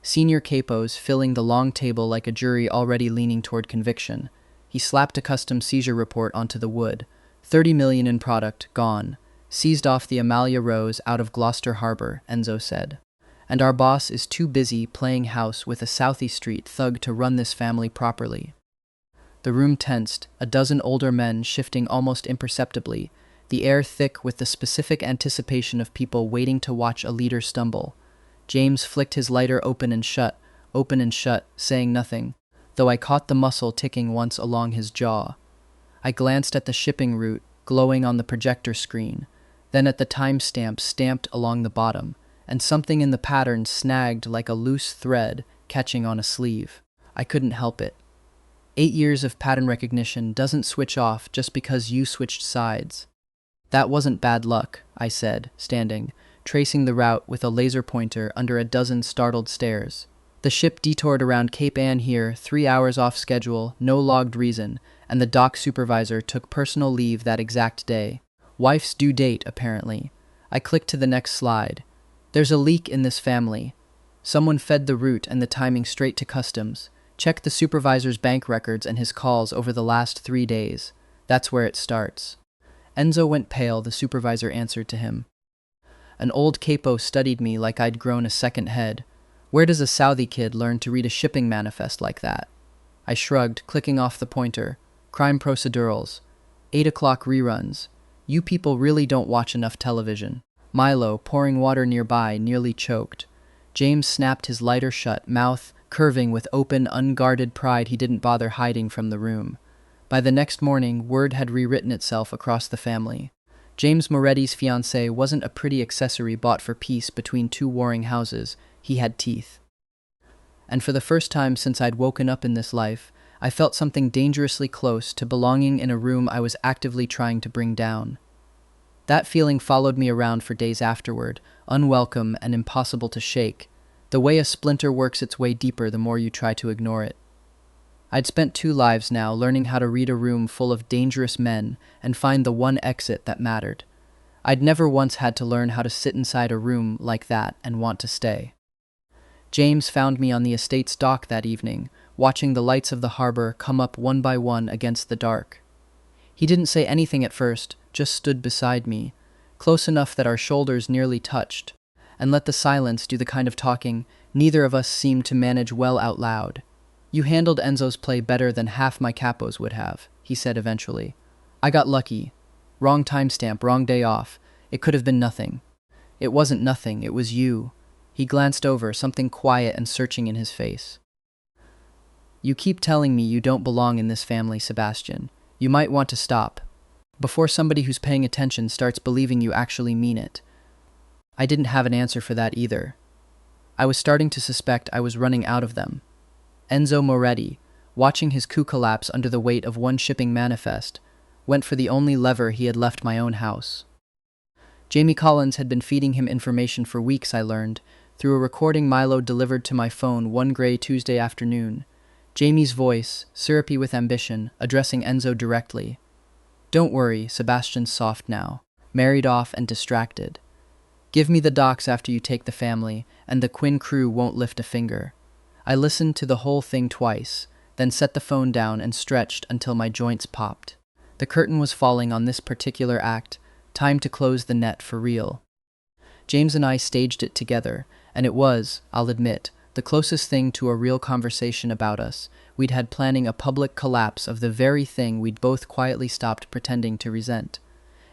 Senior capos filling the long table like a jury already leaning toward conviction. He slapped a custom seizure report onto the wood. 30 million in product, gone. Seized off the Amalia Rose out of Gloucester Harbor, Enzo said. And our boss is too busy playing house with a Southeast Street thug to run this family properly. The room tensed, a dozen older men shifting almost imperceptibly, the air thick with the specific anticipation of people waiting to watch a leader stumble. James flicked his lighter open and shut, saying nothing, though I caught the muscle ticking once along his jaw. I glanced at the shipping route, glowing on the projector screen, then at the timestamp stamped along the bottom, and something in the pattern snagged like a loose thread catching on a sleeve. I couldn't help it. 8 years of pattern recognition doesn't switch off just because you switched sides. "That wasn't bad luck," I said, standing, tracing the route with a laser pointer under a dozen startled stares. "The ship detoured around Cape Ann here, 3 hours off schedule, no logged reason, and the dock supervisor took personal leave that exact day. Wife's due date, apparently." I clicked to the next slide. "There's a leak in this family. Someone fed the route and the timing straight to customs. Check the supervisor's bank records and his calls over the last 3 days. That's where it starts." Enzo went pale, the supervisor answered to him. An old capo studied me like I'd grown a second head. Where does a Southie kid learn to read a shipping manifest like that? I shrugged, clicking off the pointer. Crime procedurals. 8 o'clock reruns. You people really don't watch enough television. Milo, pouring water nearby, nearly choked. James snapped his lighter shut, mouth curving with open, unguarded pride he didn't bother hiding from the room. By the next morning, word had rewritten itself across the family. James Moretti's fiancée wasn't a pretty accessory bought for peace between 2 warring houses. He had teeth. And for the first time since I'd woken up in this life, I felt something dangerously close to belonging in a room I was actively trying to bring down. That feeling followed me around for days afterward, unwelcome and impossible to shake, the way a splinter works its way deeper the more you try to ignore it. I'd spent 2 lives now learning how to read a room full of dangerous men and find the one exit that mattered. I'd never once had to learn how to sit inside a room like that and want to stay. James found me on the estate's dock that evening, watching the lights of the harbor come up one by one against the dark. He didn't say anything at first, just stood beside me, close enough that our shoulders nearly touched, and let the silence do the kind of talking neither of us seemed to manage well out loud. "You handled Enzo's play better than half my capos would have," he said eventually. "I got lucky. Wrong timestamp, wrong day off. It could have been nothing." "It wasn't nothing, it was you." He glanced over, something quiet and searching in his face. "You keep telling me you don't belong in this family, Sebastian. You might want to stop, before somebody who's paying attention starts believing you actually mean it." I didn't have an answer for that either. I was starting to suspect I was running out of them. Enzo Moretti, watching his coup collapse under the weight of one shipping manifest, went for the only lever he had left my own house. Jamie Collins had been feeding him information for weeks, I learned, through a recording Milo delivered to my phone one gray Tuesday afternoon. Jamie's voice, syrupy with ambition, addressing Enzo directly. Don't worry, Sebastian's soft now, married off and distracted. Give me the docs after you take the family, and the Quinn crew won't lift a finger. I listened to the whole thing twice, then set the phone down and stretched until my joints popped. The curtain was falling on this particular act, time to close the net for real. James and I staged it together, and it was, I'll admit, the closest thing to a real conversation about us we'd had, planning a public collapse of the very thing we'd both quietly stopped pretending to resent.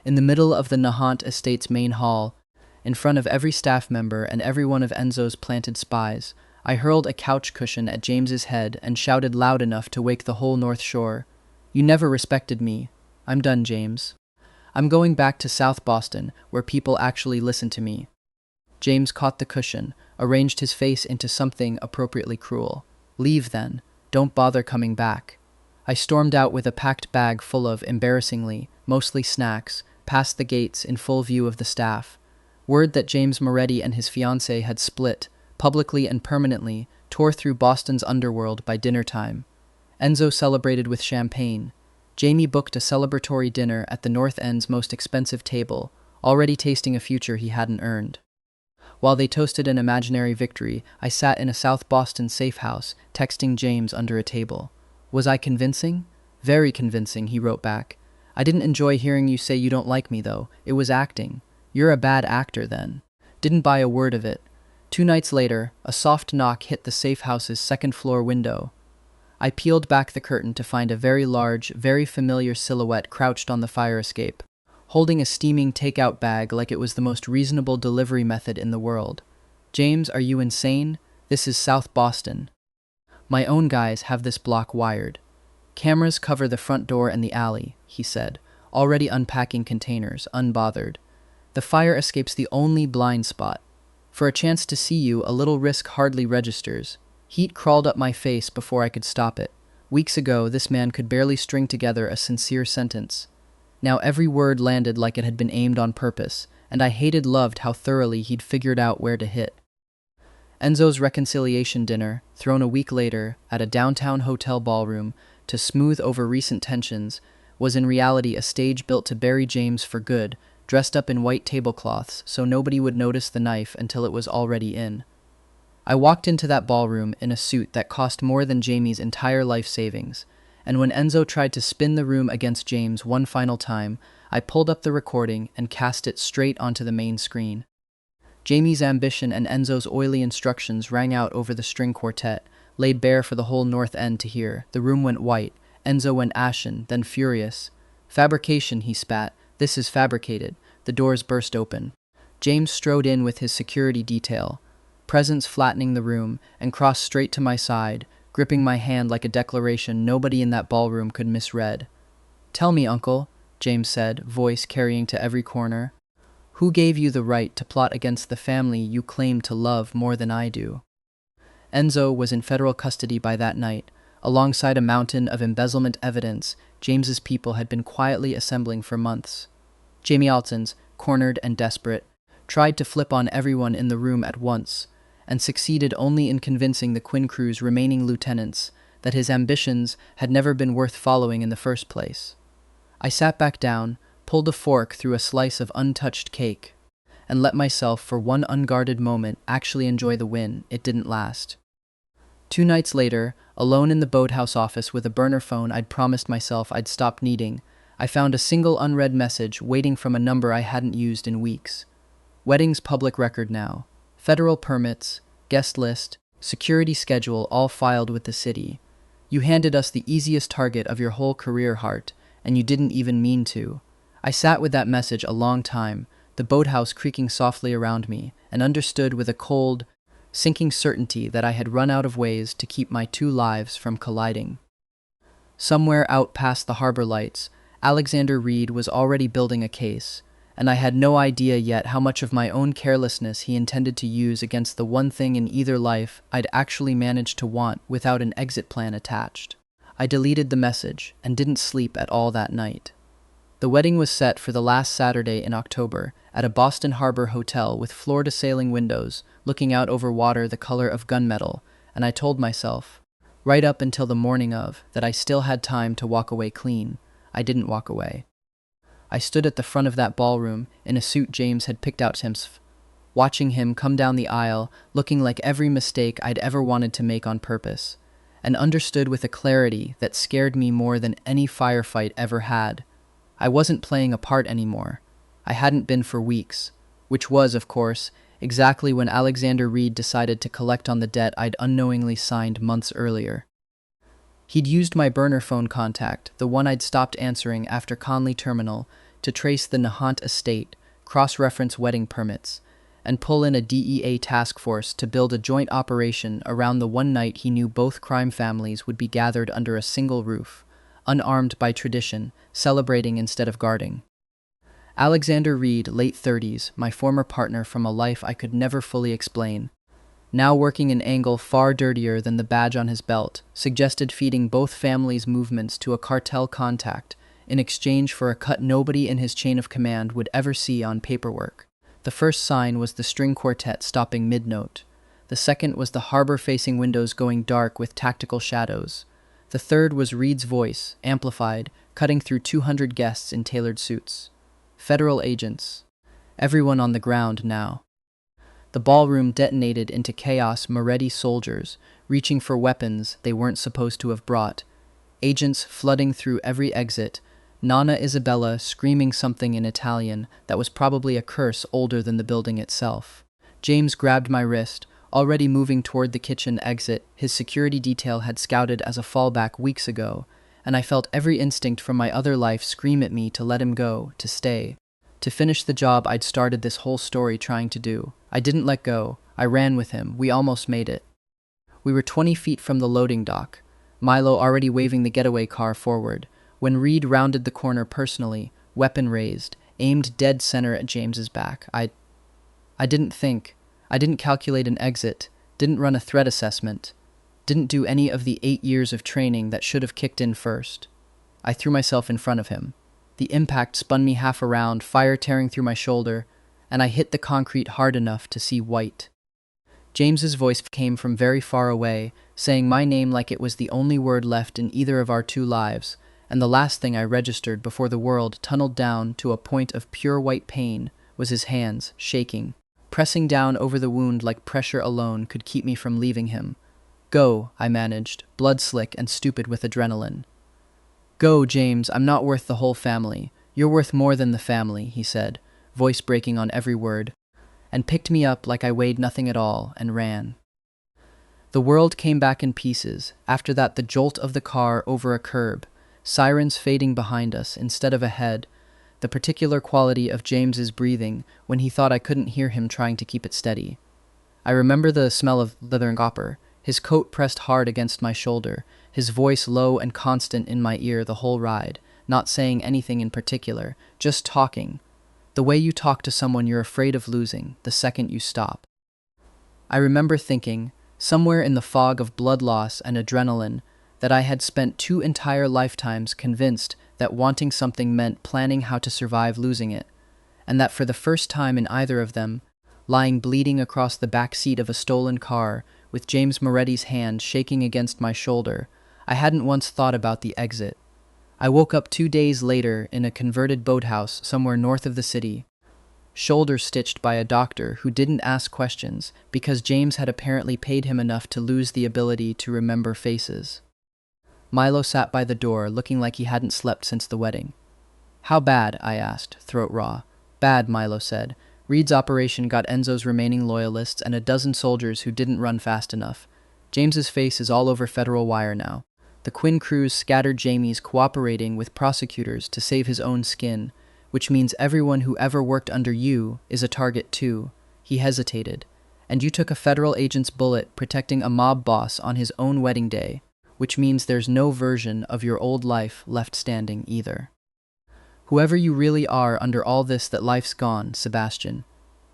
In the middle of the Nahant Estate's main hall, in front of every staff member and every one of Enzo's planted spies, I hurled a couch cushion at James's head and shouted loud enough to wake the whole North Shore. You never respected me. I'm done, James. I'm going back to South Boston, where people actually listen to me. James caught the cushion, arranged his face into something appropriately cruel. Leave then. Don't bother coming back. I stormed out with a packed bag full of, embarrassingly, mostly snacks, past the gates in full view of the staff. Word that James Moretti and his fiancée had split, publicly and permanently, tore through Boston's underworld by dinner time. Enzo celebrated with champagne. Jamie booked a celebratory dinner at the North End's most expensive table, already tasting a future he hadn't earned. While they toasted an imaginary victory, I sat in a South Boston safe house, texting James under a table. Was I convincing? Very convincing, he wrote back. I didn't enjoy hearing you say you don't like me, though. It was acting. You're a bad actor, then. Didn't buy a word of it. 2 nights later, a soft knock hit the safe house's second-floor window. I peeled back the curtain to find a very large, very familiar silhouette crouched on the fire escape, holding a steaming takeout bag like it was the most reasonable delivery method in the world. James, are you insane? This is South Boston. My own guys have this block wired. Cameras cover the front door and the alley, he said, already unpacking containers, unbothered. The fire escape's the only blind spot. For a chance to see you, a little risk hardly registers. Heat crawled up my face before I could stop it. Weeks ago, this man could barely string together a sincere sentence. Now every word landed like it had been aimed on purpose, and I loved how thoroughly he'd figured out where to hit. Enzo's reconciliation dinner, thrown a week later at a downtown hotel ballroom to smooth over recent tensions, was in reality a stage built to bury James for good, dressed up in white tablecloths so nobody would notice the knife until it was already in. I walked into that ballroom in a suit that cost more than Jamie's entire life savings, and when Enzo tried to spin the room against James one final time, I pulled up the recording and cast it straight onto the main screen. Jamie's ambition and Enzo's oily instructions rang out over the string quartet, laid bare for the whole North End to hear. The room went white. Enzo went ashen, then furious. Fabrication, he spat. This is fabricated. The doors burst open. James strode in with his security detail, presence flattening the room, and crossed straight to my side, gripping my hand like a declaration nobody in that ballroom could misread. Tell me, Uncle, James said, voice carrying to every corner. Who gave you the right to plot against the family you claim to love more than I do? Enzo was in federal custody by that night. Alongside a mountain of embezzlement evidence James's people had been quietly assembling for months. Jamie Altons, cornered and desperate, tried to flip on everyone in the room at once, and succeeded only in convincing the Quinn crew's remaining lieutenants that his ambitions had never been worth following in the first place. I sat back down, pulled a fork through a slice of untouched cake, and let myself for one unguarded moment actually enjoy the win. It didn't last. 2 nights later, alone in the boathouse office with a burner phone I'd promised myself I'd stop needing, I found a single unread message waiting from a number I hadn't used in weeks. Wedding's public record now. Federal permits, guest list, security schedule all filed with the city. You handed us the easiest target of your whole career, Hart, and you didn't even mean to. I sat with that message a long time, the boathouse creaking softly around me, and understood with a cold, sinking certainty that I had run out of ways to keep my 2 lives from colliding. Somewhere out past the harbor lights, Alexander Reed was already building a case, and I had no idea yet how much of my own carelessness he intended to use against the one thing in either life I'd actually managed to want without an exit plan attached. I deleted the message and didn't sleep at all that night. The wedding was set for the last Saturday in October at a Boston Harbor hotel with floor-to-ceiling windows looking out over water the color of gunmetal, and I told myself, right up until the morning of, that I still had time to walk away clean. I didn't walk away. I stood at the front of that ballroom in a suit James had picked out himself, watching him come down the aisle, looking like every mistake I'd ever wanted to make on purpose, and understood with a clarity that scared me more than any firefight ever had. I wasn't playing a part anymore. I hadn't been for weeks, which was, of course, exactly when Alexander Reed decided to collect on the debt I'd unknowingly signed months earlier. He'd used my burner phone contact, the one I'd stopped answering after Conley Terminal, to trace the Nahant estate, cross-reference wedding permits, and pull in a DEA task force to build a joint operation around the one night he knew both crime families would be gathered under a single roof, unarmed by tradition, celebrating instead of guarding. Alexander Reed, late 30s, my former partner from a life I could never fully explain, now working an angle far dirtier than the badge on his belt, suggested feeding both families' movements to a cartel contact in exchange for a cut nobody in his chain of command would ever see on paperwork. The first sign was the string quartet stopping mid-note. The second was the harbor-facing windows going dark with tactical shadows. The third was Reed's voice, amplified, cutting through 200 guests in tailored suits. Federal agents. Everyone on the ground now. The ballroom detonated into chaos. Moretti soldiers, reaching for weapons they weren't supposed to have brought. Agents flooding through every exit. Nonna Isabella screaming something in Italian that was probably a curse older than the building itself. James grabbed my wrist, already moving toward the kitchen exit his security detail had scouted as a fallback weeks ago, and I felt every instinct from my other life scream at me to let him go, to stay, to finish the job I'd started this whole story trying to do. I didn't let go. I ran with him. We almost made it. We were 20 feet from the loading dock, Milo already waving the getaway car forward, when Reed rounded the corner personally, weapon raised, aimed dead center at James's back. I didn't think. I didn't calculate an exit, didn't run a threat assessment, didn't do any of the 8 years of training that should have kicked in first. I threw myself in front of him. The impact spun me half around, fire tearing through my shoulder, and I hit the concrete hard enough to see white. James's voice came from very far away, saying my name like it was the only word left in either of our two lives, and the last thing I registered before the world tunneled down to a point of pure white pain was his hands, shaking, pressing down over the wound like pressure alone could keep me from leaving him. Go, I managed, blood slick and stupid with adrenaline. Go, James, I'm not worth the whole family. You're worth more than the family, he said, voice breaking on every word, and picked me up like I weighed nothing at all and ran. The world came back in pieces. After that, the jolt of the car over a curb, sirens fading behind us instead of ahead, the particular quality of James's breathing when he thought I couldn't hear him trying to keep it steady. I remember the smell of leather and copper, his coat pressed hard against my shoulder, his voice low and constant in my ear the whole ride, not saying anything in particular, just talking. The way you talk to someone you're afraid of losing the second you stop. I remember thinking, somewhere in the fog of blood loss and adrenaline, that I had spent 2 entire lifetimes convinced that wanting something meant planning how to survive losing it, and that for the first time in either of them, lying bleeding across the back seat of a stolen car with James Moretti's hand shaking against my shoulder, I hadn't once thought about the exit. I woke up 2 days later in a converted boathouse somewhere north of the city, shoulder stitched by a doctor who didn't ask questions because James had apparently paid him enough to lose the ability to remember faces. Milo sat by the door, looking like he hadn't slept since the wedding. How bad? I asked, throat raw. Bad, Milo said. Reed's operation got Enzo's remaining loyalists and a dozen soldiers who didn't run fast enough. James's face is all over federal wire now. The Quinn crews scattered Jamie's cooperating with prosecutors to save his own skin, which means everyone who ever worked under you is a target too. He hesitated. And you took a federal agent's bullet protecting a mob boss on his own wedding day, which means there's no version of your old life left standing either. Whoever you really are under all this that life's gone, Sebastian.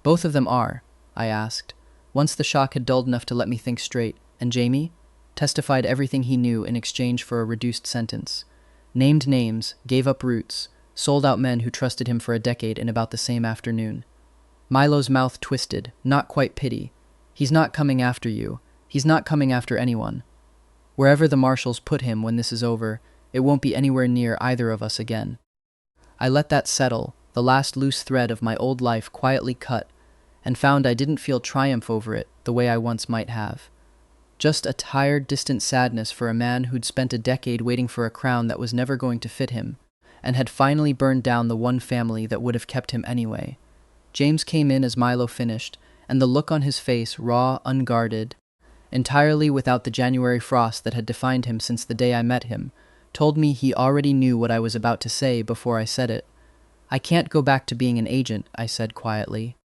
Both of them are, I asked, once the shock had dulled enough to let me think straight. And Jamie? Testified everything he knew in exchange for a reduced sentence. Named names, gave up roots, sold-out men who trusted him for a decade in about the same afternoon. Milo's mouth twisted, not quite pity. He's not coming after you. He's not coming after anyone. Wherever the marshals put him when this is over, it won't be anywhere near either of us again. I let that settle, the last loose thread of my old life quietly cut, and found I didn't feel triumph over it the way I once might have. Just a tired, distant sadness for a man who'd spent a decade waiting for a crown that was never going to fit him, and had finally burned down the one family that would have kept him anyway. James came in as Milo finished, and the look on his face, raw, unguarded, entirely without the January frost that had defined him since the day I met him, told me he already knew what I was about to say before I said it. "I can't go back to being an agent," I said quietly.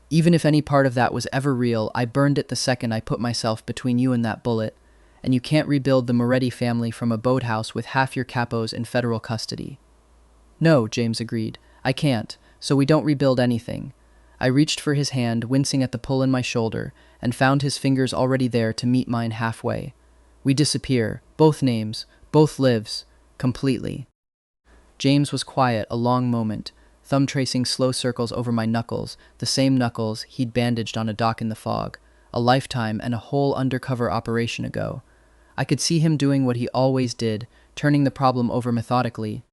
"Even if any part of that was ever real, I burned it the second I put myself between you and that bullet, and you can't rebuild the Moretti family from a boathouse with half your capos in federal custody." "No," James agreed, "I can't, so we don't rebuild anything." I reached for his hand, wincing at the pull in my shoulder, and found his fingers already there to meet mine halfway. "We disappear, both names, both lives, completely." James was quiet a long moment, thumb tracing slow circles over my knuckles, the same knuckles he'd bandaged on a dock in the fog, a lifetime and a whole undercover operation ago. I could see him doing what he always did, turning the problem over methodically,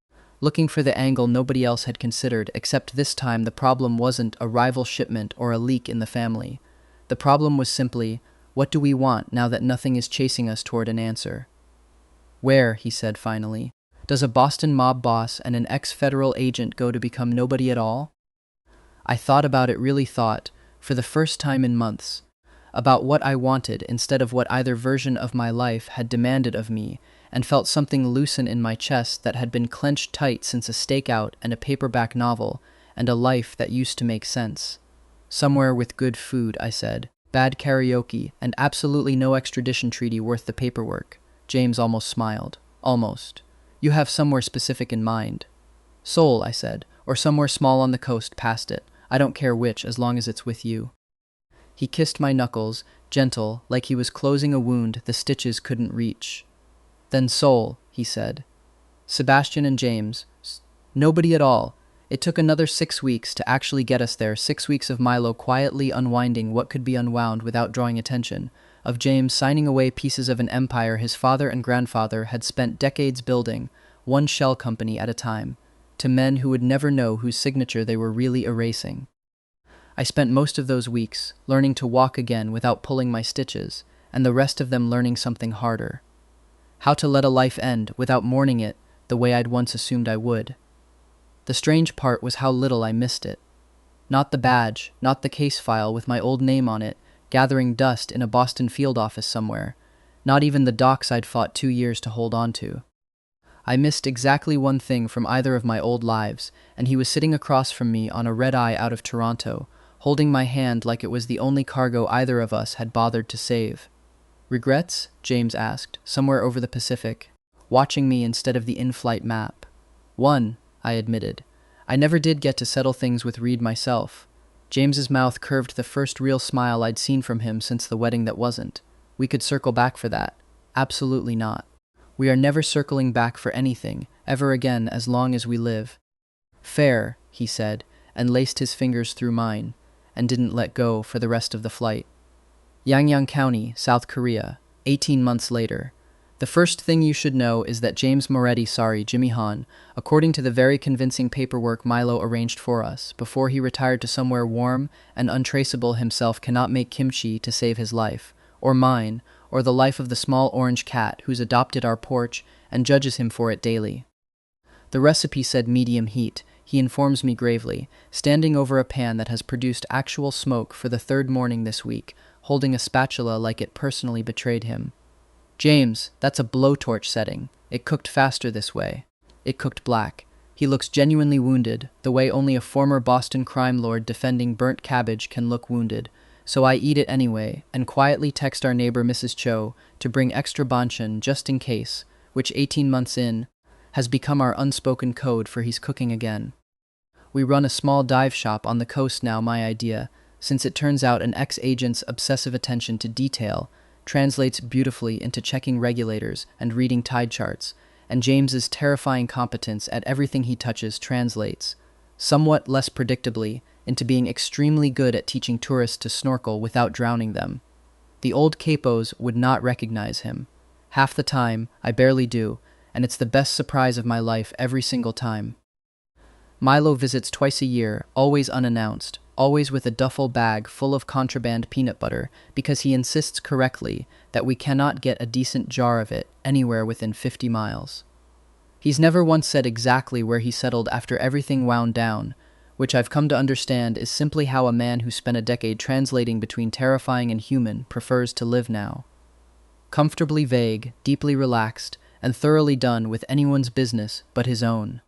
looking for the angle nobody else had considered, except this time the problem wasn't a rival shipment or a leak in the family. The problem was simply, what do we want now that nothing is chasing us toward an answer? "Where," he said finally, "does a Boston mob boss and an ex-federal agent go to become nobody at all?" I thought about it, really thought, for the first time in months, about what I wanted instead of what either version of my life had demanded of me, and felt something loosen in my chest that had been clenched tight since a stakeout and a paperback novel, and a life that used to make sense. "Somewhere with good food," I said, "bad karaoke, and absolutely no extradition treaty worth the paperwork." James almost smiled. "Almost. You have somewhere specific in mind." "Seoul," I said, "or somewhere small on the coast past it. I don't care which, as long as it's with you." He kissed my knuckles, gentle, like he was closing a wound the stitches couldn't reach. "Then Seoul," he said. "Sebastian and James. Nobody at all. It took another 6 weeks to actually get us there, 6 weeks of Milo quietly unwinding what could be unwound without drawing attention, of James signing away pieces of an empire his father and grandfather had spent decades building, one shell company at a time, to men who would never know whose signature they were really erasing. I spent most of those weeks learning to walk again without pulling my stitches, and the rest of them learning something harder. How to let a life end without mourning it the way I'd once assumed I would. The strange part was how little I missed it. Not the badge, not the case file with my old name on it, gathering dust in a Boston field office somewhere, not even the docs I'd fought 2 years to hold on to. I missed exactly one thing from either of my old lives, and he was sitting across from me on a red-eye out of Toronto, holding my hand like it was the only cargo either of us had bothered to save. "Regrets?" James asked, somewhere over the Pacific, watching me instead of the in-flight map. "One," I admitted. "I never did get to settle things with Reed myself." James's mouth curved the first real smile I'd seen from him since the wedding that wasn't. "We could circle back for that." "Absolutely not. We are never circling back for anything, ever again, as long as we live." "Fair," he said, and laced his fingers through mine, and didn't let go for the rest of the flight. Yangyang County, South Korea, 18 months later. The first thing you should know is that James Moretti, Jimmy Han, according to the very convincing paperwork Milo arranged for us, before he retired to somewhere warm and untraceable himself, cannot make kimchi to save his life, or mine, or the life of the small orange cat who's adopted our porch and judges him for it daily. The recipe said medium heat, he informs me gravely, standing over a pan that has produced actual smoke for the 3rd morning this week, holding a spatula like it personally betrayed him. "James, that's a blowtorch setting. It cooked faster this way." It cooked black. He looks genuinely wounded, the way only a former Boston crime lord defending burnt cabbage can look wounded. So I eat it anyway, and quietly text our neighbor Mrs. Cho to bring extra banchan just in case, which 18 months in, has become our unspoken code for he's cooking again. We run a small dive shop on the coast now, my idea, since it turns out an ex-agent's obsessive attention to detail translates beautifully into checking regulators and reading tide charts, and James's terrifying competence at everything he touches translates, somewhat less predictably, into being extremely good at teaching tourists to snorkel without drowning them. The old capos would not recognize him. Half the time, I barely do, and it's the best surprise of my life every single time. Milo visits twice a year, always unannounced, always with a duffel bag full of contraband peanut butter, because he insists correctly that we cannot get a decent jar of it anywhere within 50 miles. He's never once said exactly where he settled after everything wound down, which I've come to understand is simply how a man who spent a decade translating between terrifying and human prefers to live now. Comfortably vague, deeply relaxed, and thoroughly done with anyone's business but his own.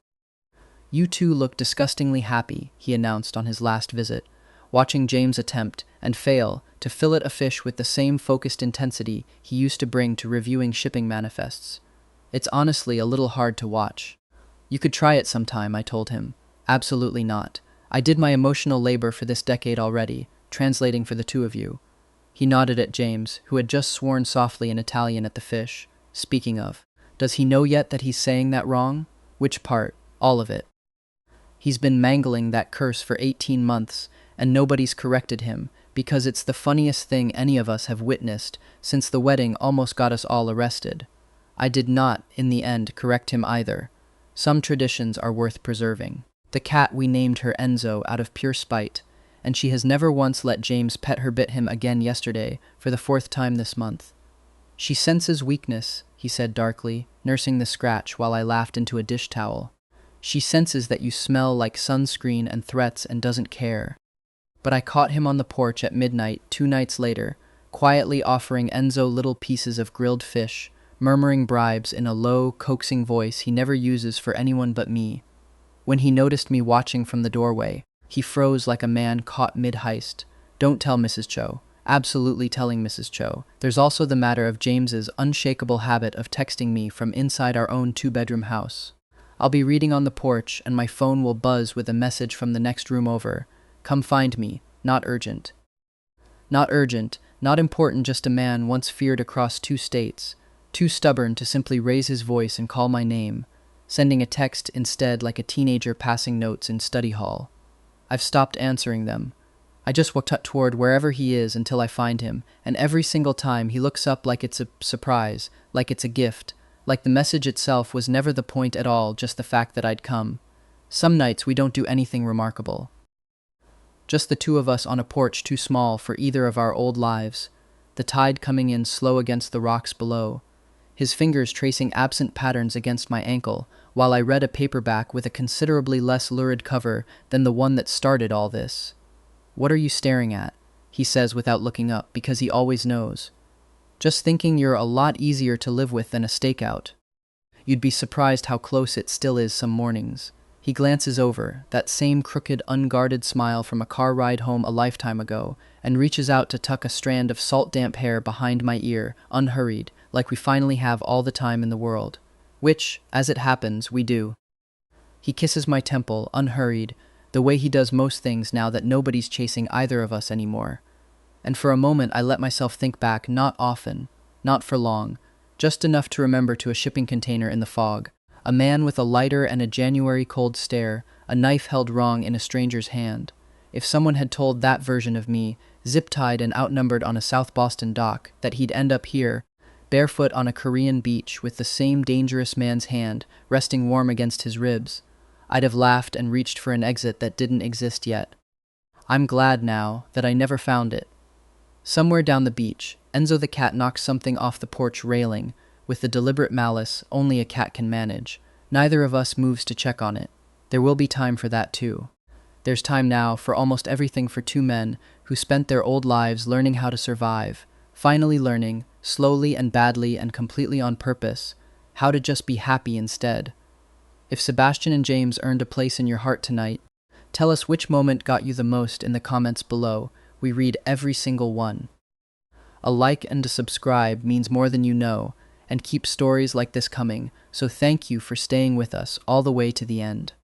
"You two look disgustingly happy," he announced on his last visit, watching James attempt, and fail, to fillet a fish with the same focused intensity he used to bring to reviewing shipping manifests. "It's honestly a little hard to watch." "You could try it sometime," I told him. "Absolutely not. I did my emotional labor for this decade already, translating for the two of you." He nodded at James, who had just sworn softly in Italian at the fish. "Speaking of, does he know yet that he's saying that wrong?" "Which part?" "All of it." "He's been mangling that curse for 18 months, and nobody's corrected him, because it's the funniest thing any of us have witnessed since the wedding almost got us all arrested. I did not, in the end, correct him either. Some traditions are worth preserving. The cat, we named her Enzo out of pure spite, and she has never once let James pet her bit him again yesterday for the 4th time this month. She senses weakness," he said darkly, nursing the scratch while I laughed into a dish towel. "She senses that you smell like sunscreen and threats and doesn't care." But I caught him on the porch at midnight 2 nights later, quietly offering Enzo little pieces of grilled fish, murmuring bribes in a low, coaxing voice he never uses for anyone but me. When he noticed me watching from the doorway, he froze like a man caught mid-heist. "Don't tell Mrs. Cho." "Absolutely telling Mrs. Cho." There's also the matter of James's unshakable habit of texting me from inside our own 2-bedroom house. I'll be reading on the porch, and my phone will buzz with a message from the next room over. "Come find me. Not urgent." Not urgent, not important, just a man once feared across 2 states, too stubborn to simply raise his voice and call my name, sending a text instead like a teenager passing notes in study hall. I've stopped answering them. I just walk toward wherever he is until I find him, and every single time he looks up like it's a surprise, like it's a gift, like the message itself was never the point at all, just the fact that I'd come. Some nights we don't do anything remarkable. Just the 2 of us on a porch too small for either of our old lives, the tide coming in slow against the rocks below, his fingers tracing absent patterns against my ankle, while I read a paperback with a considerably less lurid cover than the one that started all this. "What are you staring at?" he says without looking up, because he always knows. "Just thinking you're a lot easier to live with than a stakeout. You'd be surprised how close it still is some mornings." He glances over, that same crooked, unguarded smile from a car ride home a lifetime ago, and reaches out to tuck a strand of salt-damp hair behind my ear, unhurried, like we finally have all the time in the world. Which, as it happens, we do. He kisses my temple, unhurried, the way he does most things now that nobody's chasing either of us anymore. And for a moment I let myself think back, not often, not for long, just enough to remember, to a shipping container in the fog. A man with a lighter and a January cold stare, a knife held wrong in a stranger's hand. If someone had told that version of me, zip-tied and outnumbered on a South Boston dock, that he'd end up here, barefoot on a Korean beach with the same dangerous man's hand resting warm against his ribs, I'd have laughed and reached for an exit that didn't exist yet. I'm glad now that I never found it. Somewhere down the beach, Enzo the cat knocks something off the porch railing, with the deliberate malice only a cat can manage. Neither of us moves to check on it. There will be time for that too. There's time now for almost everything for 2 men who spent their old lives learning how to survive, finally learning, slowly and badly and completely on purpose, how to just be happy instead. If Sebastian and James earned a place in your heart tonight, tell us which moment got you the most in the comments below. We read every single one. A like and a subscribe means more than you know, and keep stories like this coming, so thank you for staying with us all the way to the end.